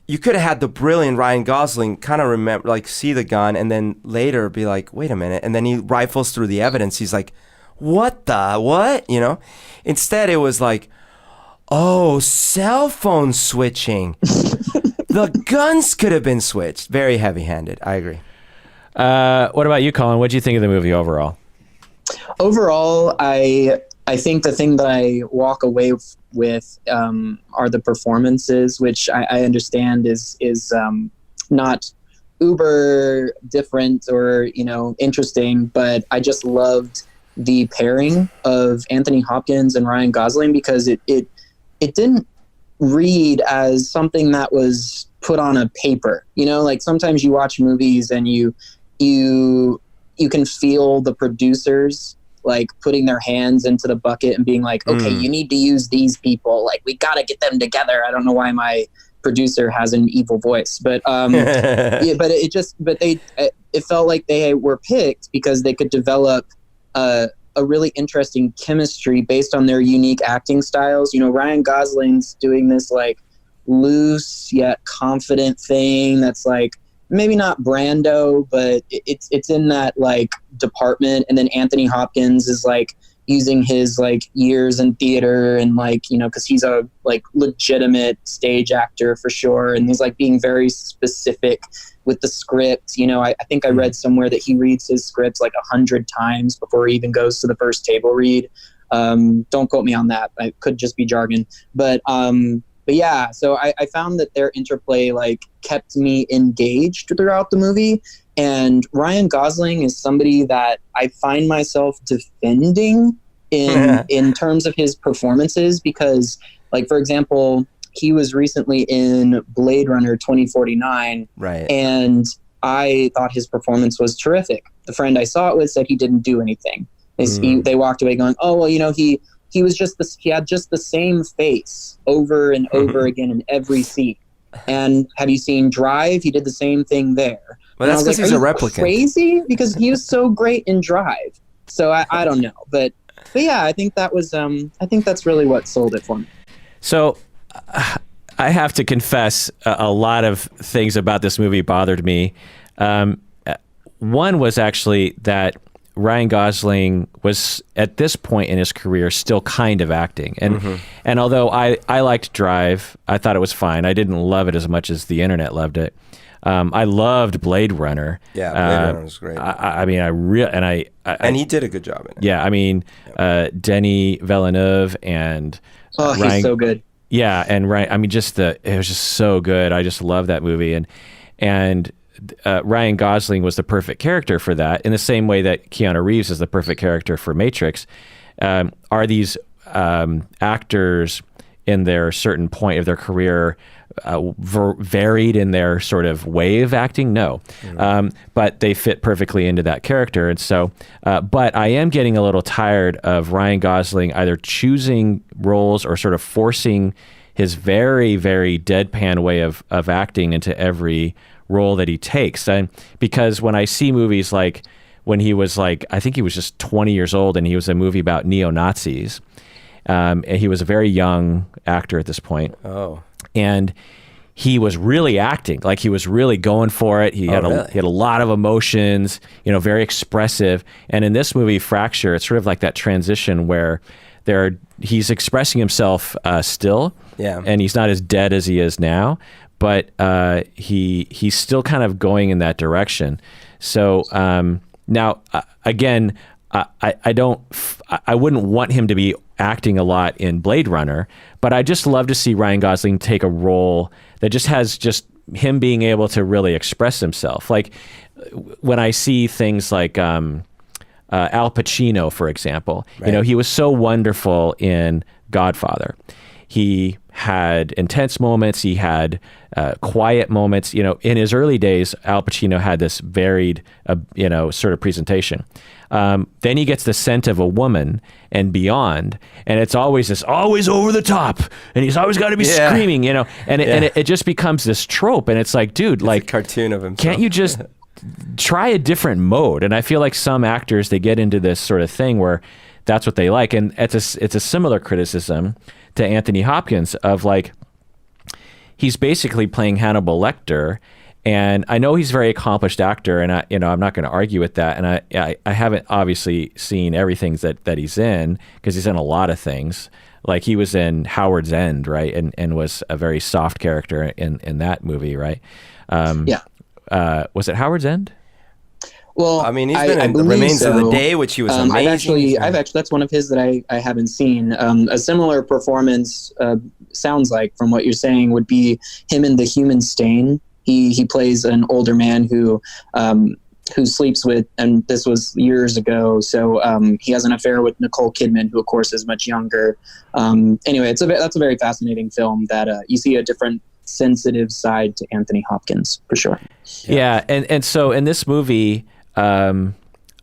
You could have had the brilliant Ryan Gosling kind of remember, like, see the gun and then later be like, wait a minute. And then he rifles through the evidence. He's like, what? Instead, it was like, oh, cell phone switching. The guns could have been switched. Very heavy-handed. I agree. What about you, Collin? What did you think of the movie overall? Overall, I think the thing that I walk away with are the performances, which I understand is not uber different or interesting, but I just loved the pairing of Anthony Hopkins and Ryan Gosling because it didn't read as something that was put on a paper. Like sometimes you watch movies and you can feel the producers like putting their hands into the bucket and being like, okay, you need to use these people. Like, we got to get them together. I don't know why my producer has an evil voice, but it felt like they were picked because they could develop a really interesting chemistry based on their unique acting styles. Ryan Gosling's doing this like loose yet confident thing that's like maybe not Brando, but it's in that like department. And then Anthony Hopkins is like using his like years in theater and like, because he's a like legitimate stage actor for sure. And he's like being very specific with the script. I think I read somewhere that he reads his scripts like 100 times before he even goes to the first table read. Don't quote me on that. It could just be jargon. But yeah, so I found that their interplay like kept me engaged throughout the movie. And Ryan Gosling is somebody that I find myself defending in terms of his performances because, like, for example, he was recently in Blade Runner 2049. Right. And I thought his performance was terrific. The friend I saw it with said he didn't do anything. They walked away going, oh, well, he he had just the same face over and over again in every scene. And have you seen Drive? He did the same thing there. Well, that's because he's a replicant. Crazy? Because he was so great in Drive. So I don't know, but yeah, I think that was I think that's really what sold it for me. So I have to confess, a lot of things about this movie bothered me. One was actually that Ryan Gosling was at this point in his career still kind of acting, and although I liked Drive, I thought it was fine. I didn't love it as much as the internet loved it. I loved Blade Runner. Yeah, Blade Runner was great. And he did a good job in it. Yeah, I mean, Denis Villeneuve and Ryan, he's so good. Yeah, and Ryan, I mean, it was just so good. I just love that movie, and Ryan Gosling was the perfect character for that. In the same way that Keanu Reeves is the perfect character for Matrix. Are these actors in their certain point of their career varied in their sort of way of acting? No. But they fit perfectly into that character. And so, but I am getting a little tired of Ryan Gosling either choosing roles or sort of forcing his very, very deadpan way of acting into every role that he takes. And because when I see movies like when he was like, I think he was just 20 years old and he was a movie about neo-Nazis. And he was a very young actor at this point. Oh. And he was really acting, like he was really going for it. He had a lot of emotions, very expressive. And in this movie, Fracture, it's sort of like that transition where he's expressing himself still, and he's not as dead as he is now, but he's still kind of going in that direction. So now, again, I wouldn't want him to be acting a lot in Blade Runner, but I just love to see Ryan Gosling take a role that just has just him being able to really express himself. Like when I see things like Al Pacino, for example, right. He was so wonderful in Godfather. He had intense moments. He had quiet moments. In his early days, Al Pacino had this varied, sort of presentation. Then he gets The Scent of a Woman and Beyond, and it's always over the top, and he's always got to be screaming, and it just becomes this trope, and it's like, dude, it's like a cartoon of himself. Can't you just try a different mode? And I feel like some actors, they get into this sort of thing where that's what they like, and it's a similar criticism to Anthony Hopkins of like, he's basically playing Hannibal Lecter. And I know he's a very accomplished actor, and I'm not going to argue with that. And I haven't obviously seen everything that he's in, because he's in a lot of things. Like he was in Howard's End, right, and was a very soft character in that movie, right? Was it Howard's End? Well, I mean, he's been in The Remains of the Day, which he was amazing. I've actually, that's one of his that I haven't seen. A similar performance sounds like, from what you're saying, would be him in The Human Stain. He plays an older man who sleeps with, and this was years ago, so he has an affair with Nicole Kidman, who of course is much younger. Anyway, that's a very fascinating film that you see a different sensitive side to Anthony Hopkins, for sure. Yeah, and so in this movie, I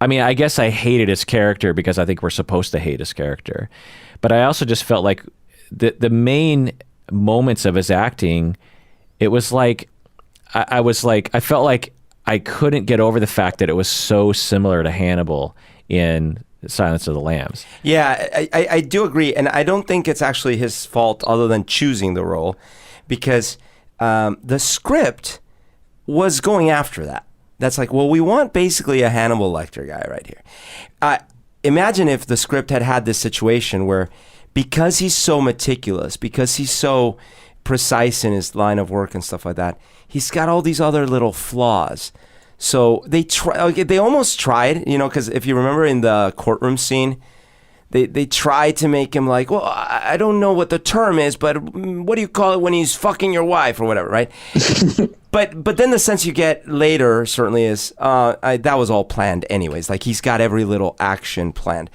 mean, I guess I hated his character because I think we're supposed to hate his character, but I also just felt like the main moments of his acting, it was like, I felt like I couldn't get over the fact that it was so similar to Hannibal in Silence of the Lambs. Yeah, I do agree. And I don't think it's actually his fault other than choosing the role, because the script was going after that. That's like, well, we want basically a Hannibal Lecter guy right here. Imagine if the script had this situation where, because he's so meticulous, because he's so precise in his line of work and stuff like that, he's got all these other little flaws. So they almost tried, because if you remember in the courtroom scene, they tried to make him like, well, I don't know what the term is, but what do you call it when he's fucking your wife or whatever, right? But then the sense you get later certainly is that was all planned anyways. Like, he's got every little action planned.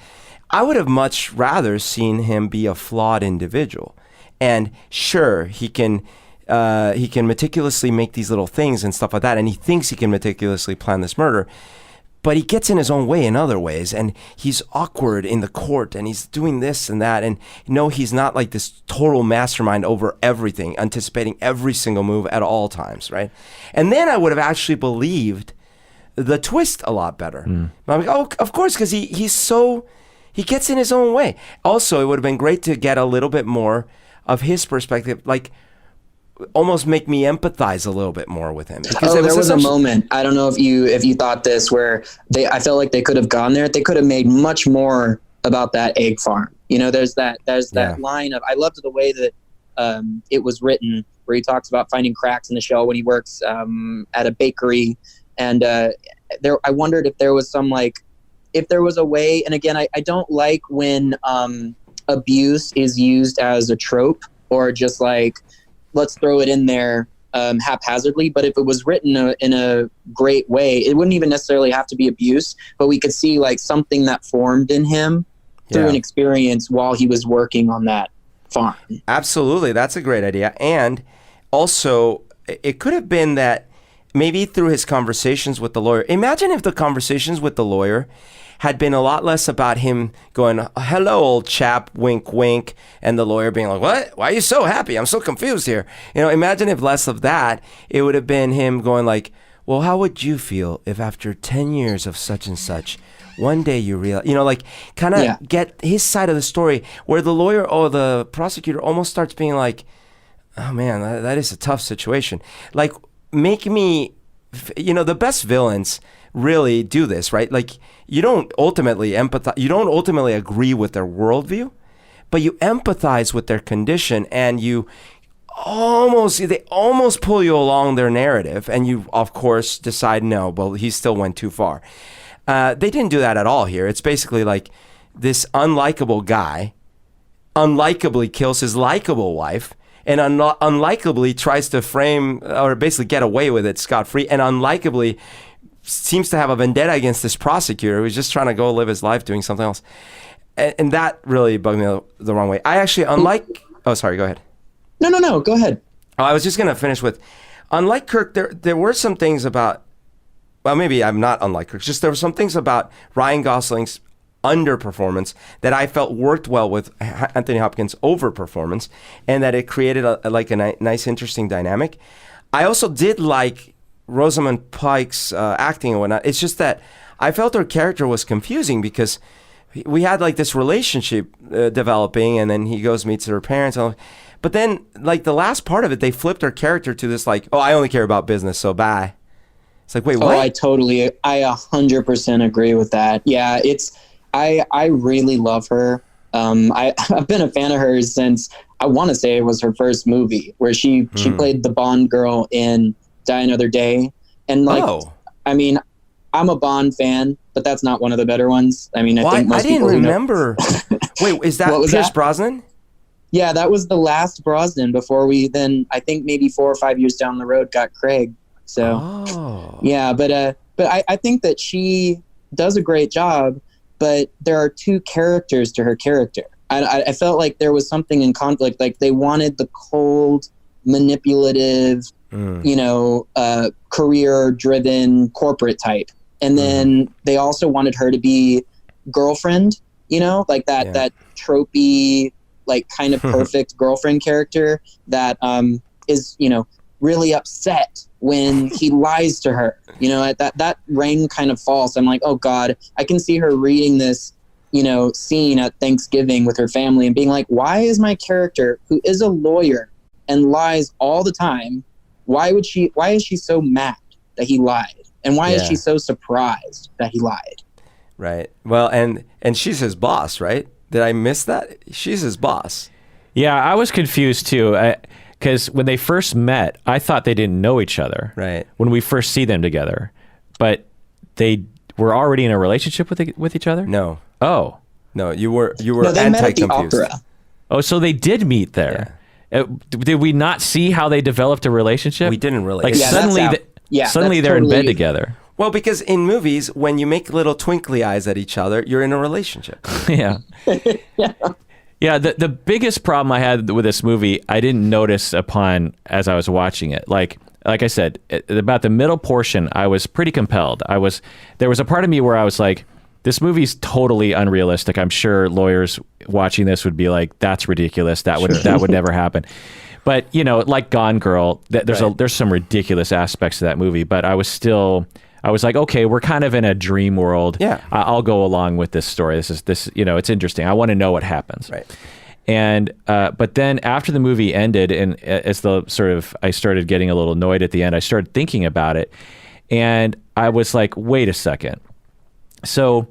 I would have much rather seen him be a flawed individual. And sure, he can meticulously make these little things and stuff like that, and he thinks he can meticulously plan this murder. but he gets in his own way in other ways, and he's awkward in the court, and he's doing this and that, and no, he's not like this total mastermind over everything, anticipating every single move at all times, right? And then I would have actually believed the twist a lot better. I'm like, oh, of course, because he gets in his own way. Also, it would have been great to get a little bit more of his perspective, like almost make me empathize a little bit more with him. Because there was a moment, I don't know if you thought this, where I felt like they could have gone there. They could have made much more about that egg farm. You know, there's that line of, I loved the way that it was written, where he talks about finding cracks in the shell when he works at a bakery. And I wondered if there was if there was a way, and again, I don't like when abuse is used as a trope, or just like, let's throw it in there haphazardly. But if it was written in a great way, it wouldn't even necessarily have to be abuse, but we could see like something that formed in him through an experience while he was working on that farm. Absolutely. That's a great idea. And also, it could have been that maybe through his conversations with the lawyer. Imagine if the conversations with the lawyer had been a lot less about him going, hello, old chap, wink, wink, and the lawyer being like, what? Why are you so happy? I'm so confused here. You know, imagine if less of that, it would have been him going like, well, how would you feel if after 10 years of such and such, one day you realize, you know, like kind of get his side of the story, where the lawyer or the prosecutor almost starts being like, oh man, that is a tough situation. Like, make me, you know, the best villains really do this, right? Like, you don't ultimately empathize, you don't ultimately agree with their worldview, but you empathize with their condition, and they almost pull you along their narrative, and you, of course, decide, no, well, he still went too far. They didn't do that at all here. It's basically like this unlikable guy unlikably kills his likable wife, and unlikably tries to frame or basically get away with it scot-free, and unlikably seems to have a vendetta against this prosecutor who's just trying to go live his life doing something else. And that really bugged me the wrong way. I actually, oh, sorry, go ahead. No, go ahead. Oh, I was just going to finish with, unlike Kirk, there were some things about, well, maybe I'm not unlike Kirk, just there were some things about Ryan Gosling's underperformance that I felt worked well with Anthony Hopkins' overperformance, and that it created a nice, interesting dynamic. I also did like Rosamund Pike's acting and whatnot. It's just that I felt her character was confusing, because we had like this relationship developing, and then he goes meets her parents, but then like the last part of it, they flipped her character to this like, oh, I only care about business, so bye. It's like, wait, what? Oh, I 100% agree with that. Yeah, I really love her. I've been a fan of hers since, I want to say it was her first movie, where she played the Bond girl in Die Another Day. And like, I mean, I'm a Bond fan, but that's not one of the better ones. I mean, I think most people remember. Wait, is that Pierce Brosnan? Yeah, that was the last Brosnan before we then, I think maybe 4 or 5 years down the road, got Craig. So, yeah, but I think that she does a great job, but there are two characters to her character. I felt like there was something in conflict. Like, they wanted the cold, manipulative, career-driven corporate type. And then they also wanted her to be girlfriend, like that tropey, like kind of perfect girlfriend character that is, really upset when he lies to her. That rang kind of false. I'm like, oh God, I can see her reading this, scene at Thanksgiving with her family and being like, why is my character, who is a lawyer and lies all the time, why is she so mad that he lied? And why is she so surprised that he lied? Right. Well, and she's his boss, right? Did I miss that? She's his boss. Yeah, I was confused too. Because when they first met, I thought they didn't know each other. Right. When we first see them together, but they were already in a relationship with each other. No. Oh. No, you were no, they met at the opera. Oh, so they did meet there. Yeah. Did we not see how they developed a relationship? We didn't really. Like suddenly they're in bed together. Well, because in movies, when you make little twinkly eyes at each other, you're in a relationship. Yeah. Yeah, the biggest problem I had with this movie, I didn't notice upon as I was watching it. Like, like I said, about the middle portion, I was pretty compelled. There was a part of me where I was like, this movie's totally unrealistic. I'm sure lawyers watching this would be like, that's ridiculous. That would never happen. But, you know, like Gone Girl, there's some ridiculous aspects to that movie, but I was like, okay, we're kind of in a dream world. Yeah. I'll go along with this story. This, you know, it's interesting. I want to know what happens. Right. And but then after the movie ended, and as I started getting a little annoyed at the end, I started thinking about it, and I was like, wait a second. So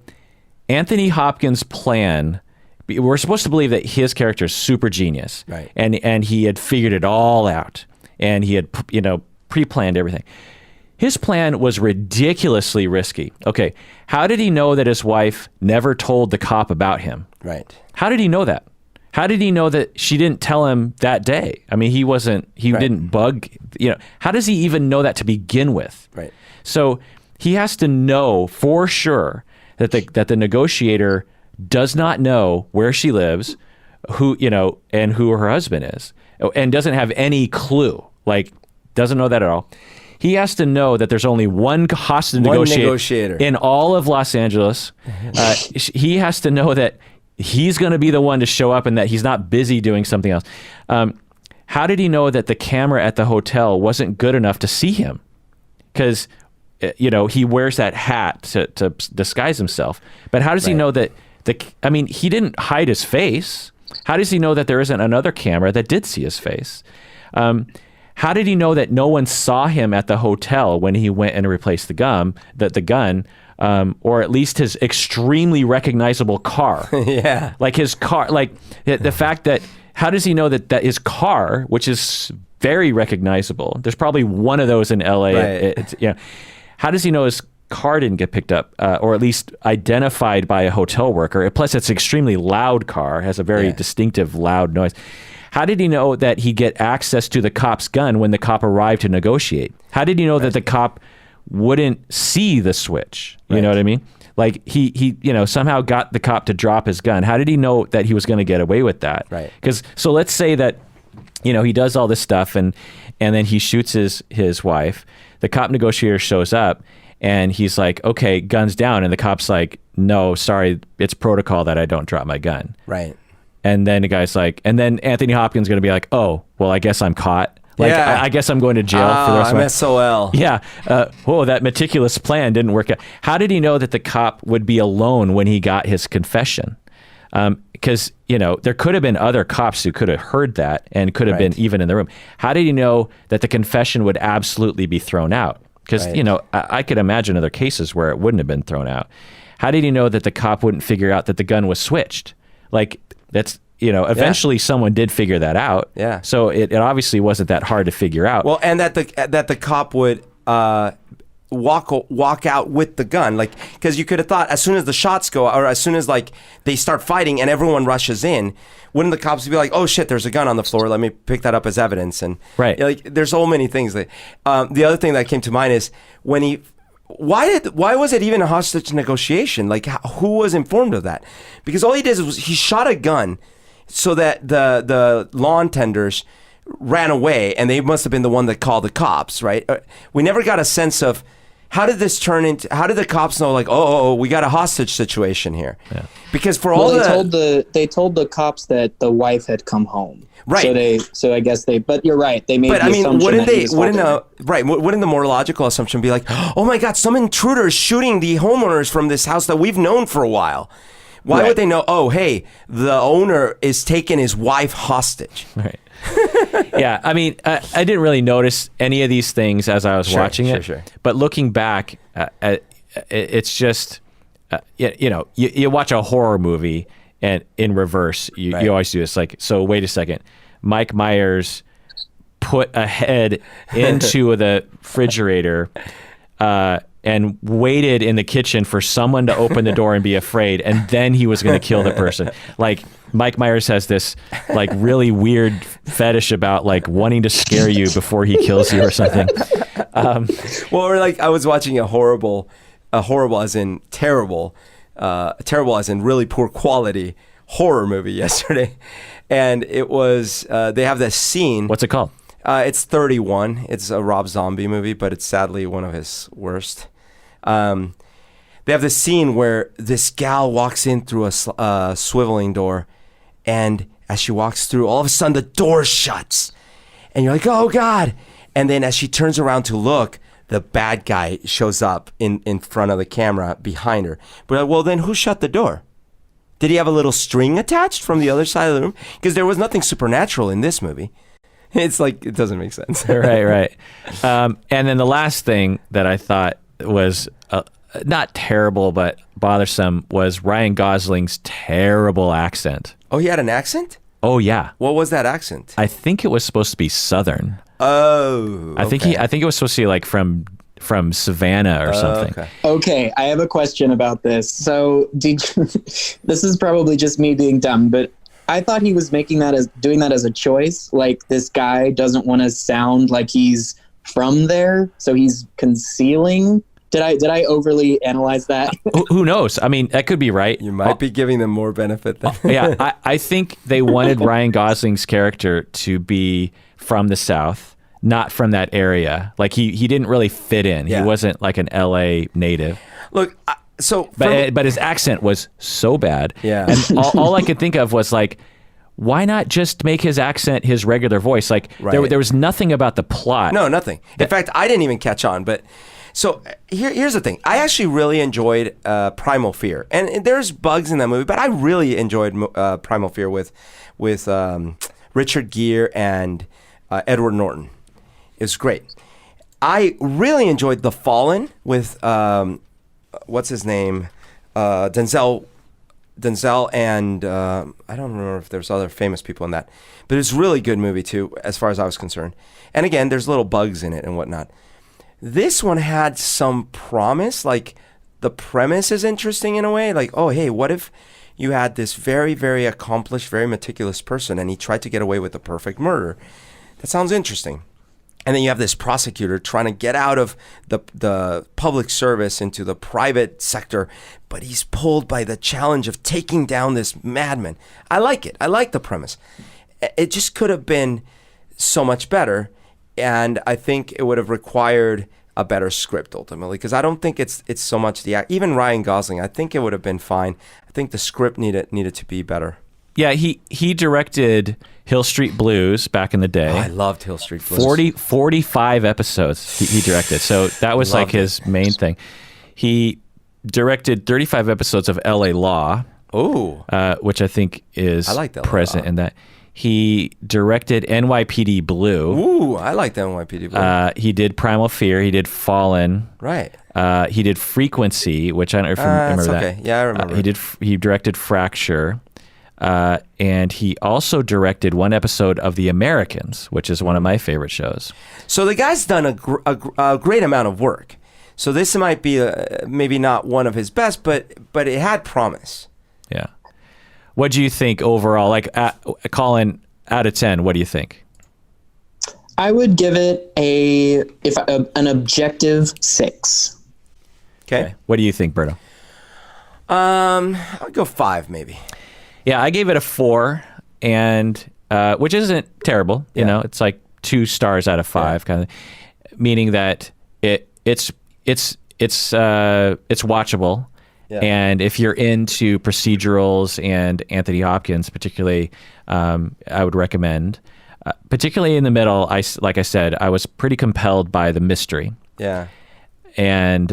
Anthony Hopkins' plan, we're supposed to believe that his character is super genius, right? And he had figured it all out, and he had, you know, pre-planned everything. His plan was ridiculously risky. Okay, how did he know that his wife never told the cop about him? Right. How did he know that? How did he know that she didn't tell him that day? I mean, he didn't bug, you know, how does he even know that to begin with? Right. So he has to know for sure that the negotiator does not know where she lives, who, you know, and who her husband is, and doesn't have any clue, like doesn't know that at all. He has to know that there's only one hostage negotiator in all of Los Angeles. He has to know that he's going to be the one to show up and that he's not busy doing something else. How did he know that the camera at the hotel wasn't good enough to see him? Because, you know, he wears that hat to disguise himself. But how does he know that he didn't hide his face. How does he know that there isn't another camera that did see his face? How did he know that no one saw him at the hotel when he went and replaced the gun, or at least his extremely recognizable car? Yeah. Like his car, like the fact that, how does he know that his car, which is very recognizable, there's probably one of those in LA. Right. How does he know his car didn't get picked up, or at least identified by a hotel worker? Plus, it's an extremely loud car, has a very distinctive loud noise. How did he know that he'd get access to the cop's gun when the cop arrived to negotiate? How did he know that the cop wouldn't see the switch? You know what I mean? Like he somehow got the cop to drop his gun. How did he know that he was going to get away with that? Right. So let's say that, you know, he does all this stuff and then he shoots his wife. The cop negotiator shows up and he's like, okay, guns down. And the cop's like, no, sorry, it's protocol that I don't drop my gun. Right. And then the guy's like, and then Anthony Hopkins is going to be like, oh, well, I guess I'm caught. Like, I guess I'm going to jail for the rest of my... I'm SOL. Yeah. That meticulous plan didn't work out. How did he know that the cop would be alone when he got his confession? Because, you know, there could have been other cops who could have heard that and could have been even in the room. How did he know that the confession would absolutely be thrown out? Because, you know, I could imagine other cases where it wouldn't have been thrown out. How did he know that the cop wouldn't figure out that the gun was switched? Like, that's, you know, eventually someone did figure that out. Yeah. So it obviously wasn't that hard to figure out. Well, and that the cop would walk out with the gun, like, because you could have thought as soon as the shots go, or as soon as like they start fighting and everyone rushes in, wouldn't the cops be like, oh shit, there's a gun on the floor, let me pick that up as evidence? And like, there's so many things that. The other thing that came to mind is when he. Why was it even a hostage negotiation? Like, who was informed of that? Because all he did was he shot a gun so that the lawn tenders ran away, and they must have been the one that called the cops, right? We never got a sense of how did this turn into. How did the cops know? Like, oh, we got a hostage situation here. Yeah. Because they told the cops that the wife had come home. Right. So I guess but you're right. They made the assumption wouldn't the more logical assumption be like, oh my God, some intruder is shooting the homeowners from this house that we've known for a while? Why would they know, oh, hey, the owner is taking his wife hostage? Right. Yeah, I mean, I didn't really notice any of these things as I was watching it. Sure. But looking back, it's just, you know, you watch a horror movie and in reverse, you always do this. Like, so wait a second. Mike Myers put a head into the refrigerator and waited in the kitchen for someone to open the door and be afraid, and then he was going to kill the person. Like, Mike Myers has this like really weird fetish about like wanting to scare you before he kills you or something. Or like I was watching a horrible as in terrible as in really poor quality horror movie yesterday, and it was they have this scene. What's it called? It's 31. It's a Rob Zombie movie, but it's sadly one of his worst. They have this scene where this gal walks in through a swiveling door, and as she walks through, all of a sudden the door shuts, and you're like, oh God. And then as she turns around to look, the bad guy shows up in front of the camera behind her. But well, then who shut the door? Did he have a little string attached from the other side of the room? Because there was nothing supernatural in this movie. It's like, it doesn't make sense. Right. And then the last thing that I thought was not terrible, but bothersome was Ryan Gosling's terrible accent. Oh, he had an accent? Oh, yeah. What was that accent? I think it was supposed to be Southern. Oh, okay. I think it was supposed to be like from Savannah or something. Okay, I have a question about this. So, this is probably just me being dumb, but I thought he was doing that as a choice. Like, this guy doesn't want to sound like he's from there, so he's concealing. Did I overly analyze that? Who knows? I mean, that could be right. You might be giving them more benefit than... Yeah, I think they wanted Ryan Gosling's character to be from the South, not from that area. Like, he didn't really fit in. Yeah. He wasn't like an LA native. Look, But his accent was so bad. Yeah. And all I could think of was like, why not just make his accent his regular voice? Like, Right. there was nothing about the plot. No, nothing. In fact, I didn't even catch on. But so here's the thing. I actually really enjoyed Primal Fear, and there's bugs in that movie, but I really enjoyed Primal Fear with Richard Gere and Edward Norton. It was great. I really enjoyed The Fallen with what's his name, Denzel, and I don't remember if there's other famous people in that, but it's a really good movie too, as far as I was concerned. And again, there's little bugs in it and whatnot. This one had some promise, like the premise is interesting in a way. Like, oh, hey, what if you had this very, very accomplished, very meticulous person and he tried to get away with the perfect murder? That sounds interesting. And then you have this prosecutor trying to get out of the public service into the private sector, but he's pulled by the challenge of taking down this madman. I like it. I like the premise. It just could have been so much better, and I think it would have required a better script ultimately, because I don't think it's so much the act. Even Ryan Gosling, I think it would have been fine. I think the script needed to be better. Yeah, he directed Hill Street Blues back in the day. Oh, I loved Hill Street Blues. 45 episodes he directed. So that was like his main thing. He directed 35 episodes of LA Law. Oh, which I think is present Law. in that. He directed NYPD Blue. Ooh, I like the NYPD Blue. He did Primal Fear. He did Fallen. Right. He did Frequency, which I don't know if you remember that. Okay. Yeah, I remember. He directed Fracture. And he also directed one episode of The Americans, which is one of my favorite shows. So the guy's done a great amount of work. So this might be maybe not one of his best, but it had promise. Yeah. What do you think overall? Like, Collin, out of 10, what do you think? I would give it an objective 6. Okay. What do you think, Berto? I'll go 5 maybe. Yeah, I gave it a 4, and which isn't terrible. You know, it's like 2 stars out of 5, kind of, meaning that it's watchable. Yeah. And if you're into procedurals and Anthony Hopkins, particularly, I would recommend. Particularly in the middle, like I said, I was pretty compelled by the mystery. Yeah. And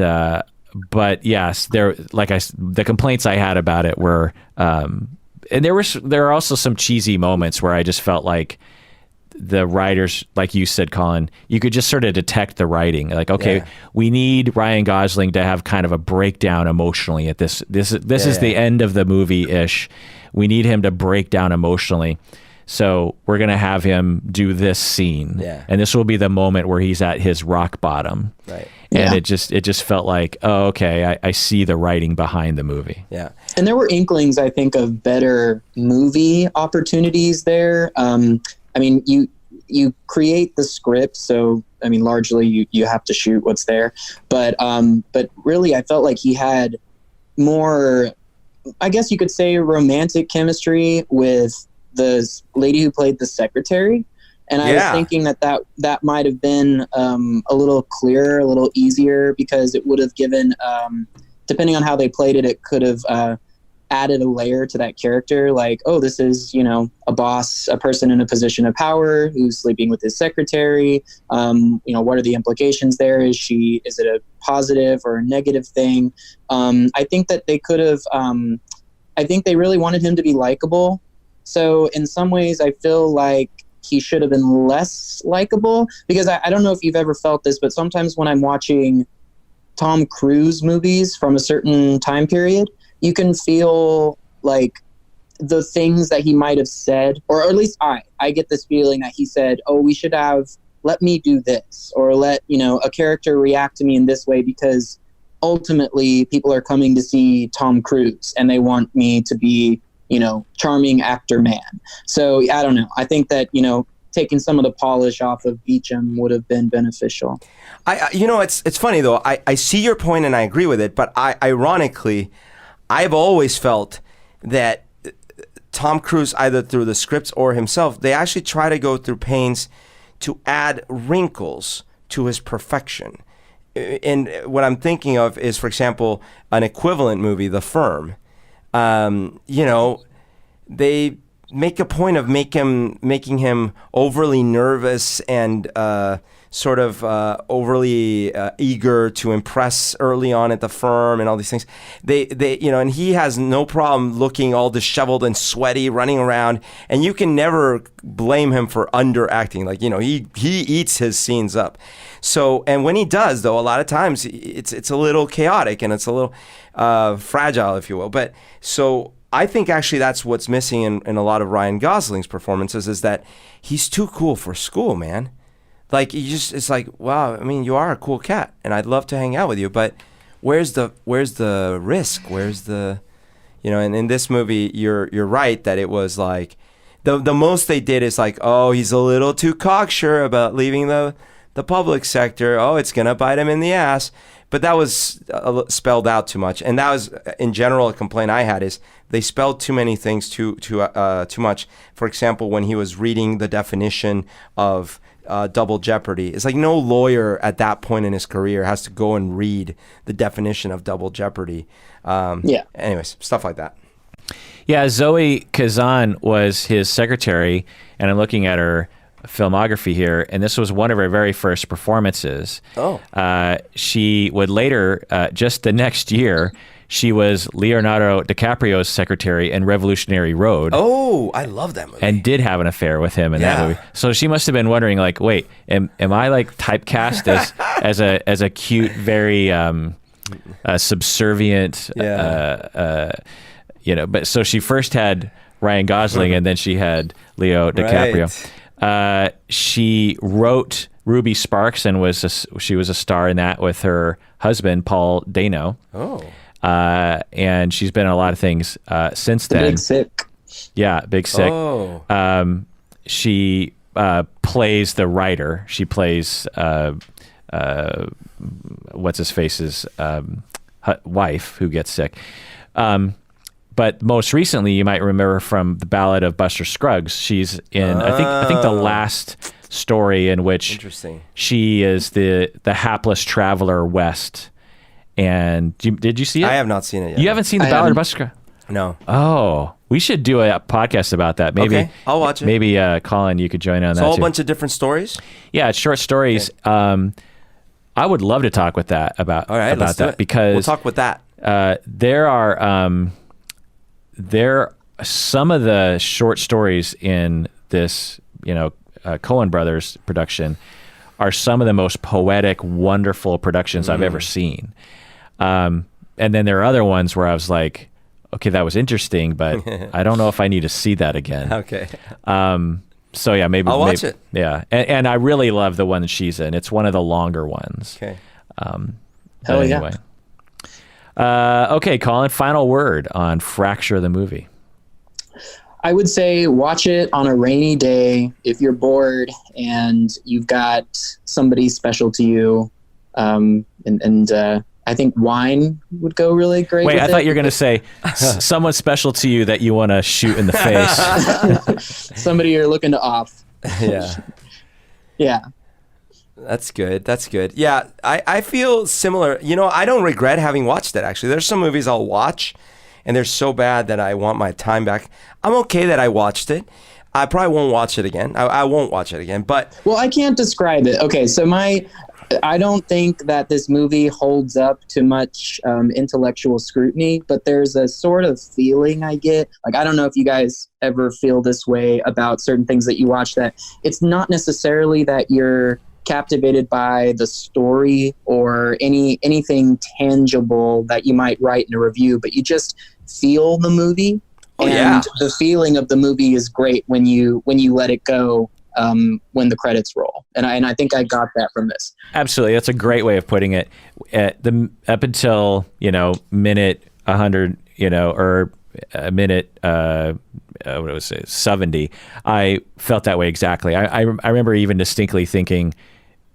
but yes, the complaints I had about it were, and there are also some cheesy moments where I just felt like the writers, like you said, Collin, you could just sort of detect the writing. Like, okay, we need Ryan Gosling to have kind of a breakdown emotionally at this. This is the end of the movie-ish. We need him to break down emotionally. So we're going to have him do this scene. Yeah. And this will be the moment where he's at his rock bottom. Right. And it just felt like, oh, okay, I see the writing behind the movie. Yeah. And there were inklings, I think, of better movie opportunities there. I mean, you create the script, so I mean, largely you have to shoot what's there. But really, I felt like he had more, I guess you could say, romantic chemistry with the lady who played the secretary, And I was thinking that might have been a little clearer, a little easier, because it would have given, depending on how they played it, it could have added a layer to that character. Like, oh, this is, a boss, a person in a position of power who's sleeping with his secretary. What are the implications there? Is it a positive or a negative thing? I think that they could have, I think they really wanted him to be likable. So in some ways, I feel like he should have been less likable, because I don't know if you've ever felt this, but sometimes when I'm watching Tom Cruise movies from a certain time period, you can feel like the things that he might have said, or at least I get this feeling that he said, oh, we should have, let me do this, or let, a character react to me in this way, because ultimately people are coming to see Tom Cruise and they want me to be, charming actor man. So I don't know. I think that, taking some of the polish off of Beecham would have been beneficial. It's funny though. I see your point and I agree with it, but ironically, I've always felt that Tom Cruise, either through the scripts or himself, they actually try to go through pains to add wrinkles to his perfection. And what I'm thinking of is, for example, an equivalent movie, The Firm. They make a point of making him overly nervous and sort of overly eager to impress early on at the firm and all these things. And he has no problem looking all disheveled and sweaty, running around, and you can never blame him for underacting. Like, he eats his scenes up. So, and when he does, though, a lot of times it's a little chaotic and it's a little fragile, if you will. But so I think actually that's what's missing in a lot of Ryan Gosling's performances, is that he's too cool for school, man. Like, it's like, wow, I mean, you are a cool cat and I'd love to hang out with you, but where's the risk? Where's the, and in this movie, you're right that it was like, the most they did is like, oh, he's a little too cocksure about leaving the public sector. Oh, it's going to bite him in the ass. But that was spelled out too much. And that was, in general, a complaint I had, is they spelled too many things too much. For example, when he was reading the definition of double jeopardy, it's like no lawyer at that point in his career has to go and read the definition of double jeopardy. Anyways, stuff like that. Yeah, Zoe Kazan was his secretary, and I'm looking at her filmography here, and this was one of her very first performances. She would later, just the next year, she was Leonardo DiCaprio's secretary in Revolutionary Road. Oh, I love that movie. And did have an affair with him in that movie. So she must have been wondering, like, wait, am I like typecast as a cute, very subservient, but so she first had Ryan Gosling and then she had Leo DiCaprio. Right. She wrote Ruby Sparks and she was a star in that with her husband, Paul Dano. Oh. And she's been in a lot of things since then. Big Sick. Yeah, Big Sick. Oh. She plays the writer. She plays what's his face's wife who gets sick. But most recently, you might remember from the Ballad of Buster Scruggs. She's in I think the last story in which she is the hapless traveler west. And did you see it? I have not seen it yet. You haven't seen the Ballad of Buster Scruggs? No. Oh, we should do a podcast about that. Maybe I'll watch it. Maybe Collin, you could join on that. It's a whole too. Bunch of different stories. Yeah, it's short stories. Okay. I would love to talk with that about let's do it. Because we'll talk with that. There are some of the short stories in this, Coen Brothers production are some of the most poetic, wonderful productions I've ever seen. And then there are other ones where I was like, okay, that was interesting, but I don't know if I need to see that again. Okay. So yeah, maybe I'll watch it. Yeah, and I really love the one that she's in. It's one of the longer ones. Okay. Hell anyway. Okay, Collin, final word on Fracture the movie. I would say watch it on a rainy day if you're bored and you've got somebody special to you. I think wine would go really great. Wait, with I thought you were going to say someone special to you that you want to shoot in the face. Somebody you're looking to off. Yeah. Yeah. That's good. That's good. Yeah, I feel similar. You know, I don't regret having watched it, actually. There's some movies I'll watch, and they're so bad that I want my time back. I'm okay that I watched it. I probably won't watch it again. I won't watch it again, but... Well, I can't describe it. Okay, so I don't think that this movie holds up to much intellectual scrutiny, but there's a sort of feeling I get. Like, I don't know if you guys ever feel this way about certain things that you watch, that it's not necessarily that you're captivated by the story or anything tangible that you might write in a review, but you just feel the movie. Oh, and yeah. the feeling of the movie is great when you let it go when the credits roll. And I think I got that from this. Absolutely. That's a great way of putting it. Up until, minute 100, or a minute, what was it, 70, I felt that way exactly. I remember even distinctly thinking,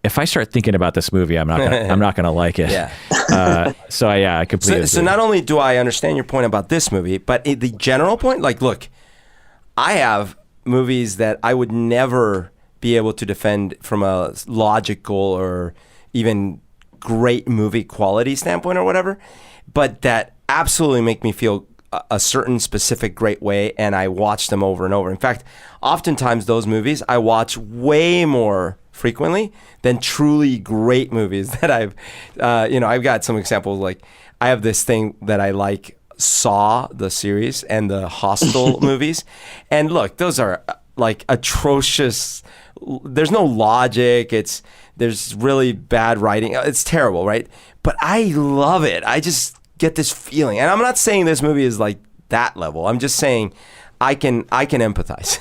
if I start thinking about this movie, I'm not gonna like it. Yeah. I completely So agree. not only do I understand your point about this movie, but the general point, like, look, I have movies that I would never be able to defend from a logical or even great movie quality standpoint or whatever, but that absolutely make me feel a certain specific great way, and I watch them over and over. In fact, oftentimes those movies I watch way more frequently than truly great movies that I've got some examples. Like, I have this thing that I like, Saw, the series, and the Hostel movies. And look, those are like atrocious. There's no logic. There's really bad writing. It's terrible, right? But I love it. I just get this feeling. And I'm not saying this movie is like that level. I'm just saying I can empathize.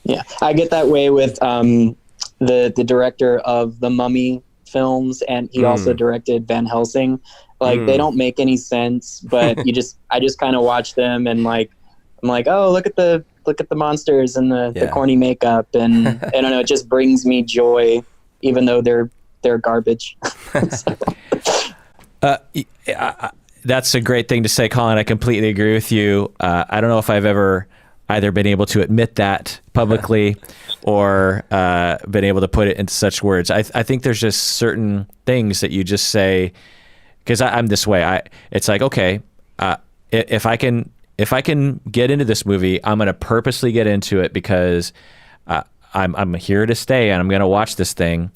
Yeah, I get that way with the director of the Mummy films, and he also directed Van Helsing. Like, they don't make any sense, but I just kind of watch them, and like, I'm like, oh, look at the monsters and the corny makeup, and I don't know, it just brings me joy, even though they're garbage. That's a great thing to say, Collin. I completely agree with you. I don't know if I've ever either been able to admit that publicly or been able to put it into such words. I think there's just certain things that you just say, because I'm this way. It's like, okay, if I can get into this movie, I'm going to purposely get into it because I'm here to stay, and I'm going to watch this thing,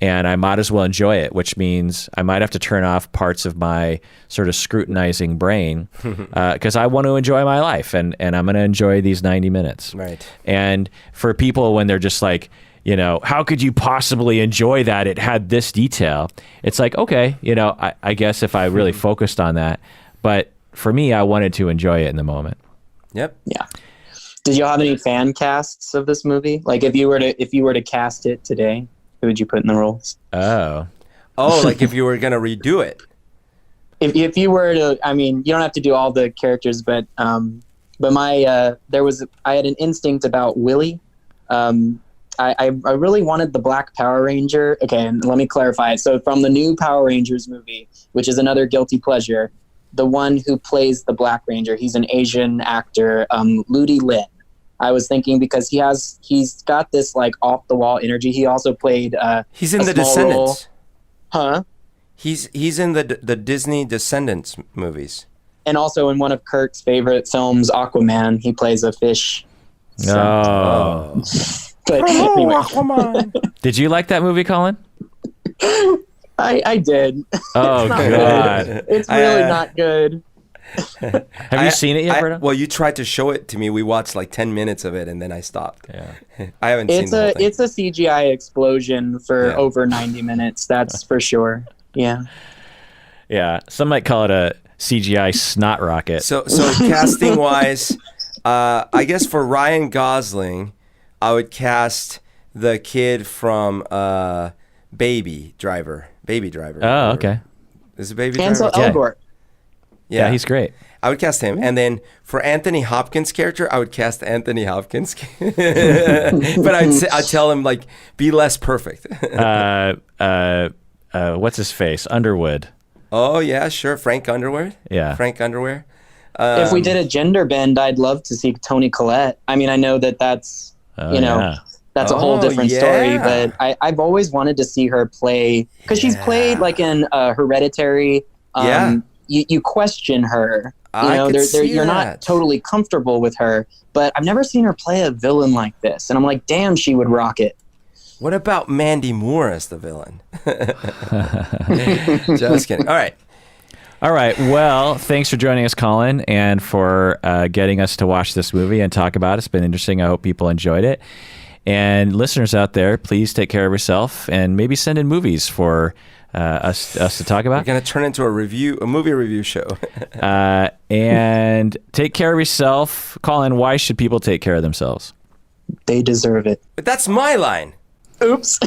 and I might as well enjoy it, which means I might have to turn off parts of my sort of scrutinizing brain because I want to enjoy my life, and I'm going to enjoy these 90 minutes. Right. And for people, when they're just like, how could you possibly enjoy that? It had this detail. It's like, okay, I guess if I really focused on that. But for me, I wanted to enjoy it in the moment. Yep. Yeah. Did you have any fan casts of this movie? Like, if you were to cast it today, who would you put in the roles? Oh, like if you were gonna redo it. If you were to, I mean, you don't have to do all the characters, but I had an instinct about Willie. I really wanted the Black Power Ranger. Okay, and let me clarify it. So from the new Power Rangers movie, which is another guilty pleasure, the one who plays the Black Ranger, he's an Asian actor, Ludi Lin. I was thinking because he's got this like off the wall energy. He also played he's in a the small Descendants. role. Huh? He's in the Disney Descendants movies. And also in one of Kirk's favorite films, Aquaman, he plays a fish. Oh. But anyway. Did you like that movie, Collin? I did. Oh, It's not God. good. It's really not good. Have you seen it yet, Berto? Well, you tried to show it to me. We watched like 10 minutes of it, and then I stopped. Yeah. I haven't seen the whole thing. It's a CGI explosion for over 90 minutes. That's for sure. Yeah. Yeah. Some might call it a CGI snot rocket. So casting wise, I guess for Ryan Gosling, I would cast the kid from Baby Driver. Oh, okay. Is it Baby Ansel Driver? Elgort. Yeah, he's great. I would cast him. And then for Anthony Hopkins' character, I would cast Anthony Hopkins. But I'd tell him, like, be less perfect. What's his face? Underwood. Oh, yeah, sure. Frank Underwood. Yeah. Frank Underwear. If we did a gender bend, I'd love to see Toni Collette. I mean, I know that's, Yeah. that's a whole different story. But I've always wanted to see her play, because she's played like in Hereditary. You question her. You're not totally comfortable with her, but I've never seen her play a villain like this. And I'm like, damn, she would rock it. What about Mandy Moore as the villain? Just kidding. All right. Well, thanks for joining us, Collin, and for getting us to watch this movie and talk about it. It's been interesting. I hope people enjoyed it. And listeners out there, please take care of yourself and maybe send in movies for us to talk about. We're going to turn into a movie review show. And take care of yourself. Collin, why should people take care of themselves? They deserve it. But that's my line. Oops.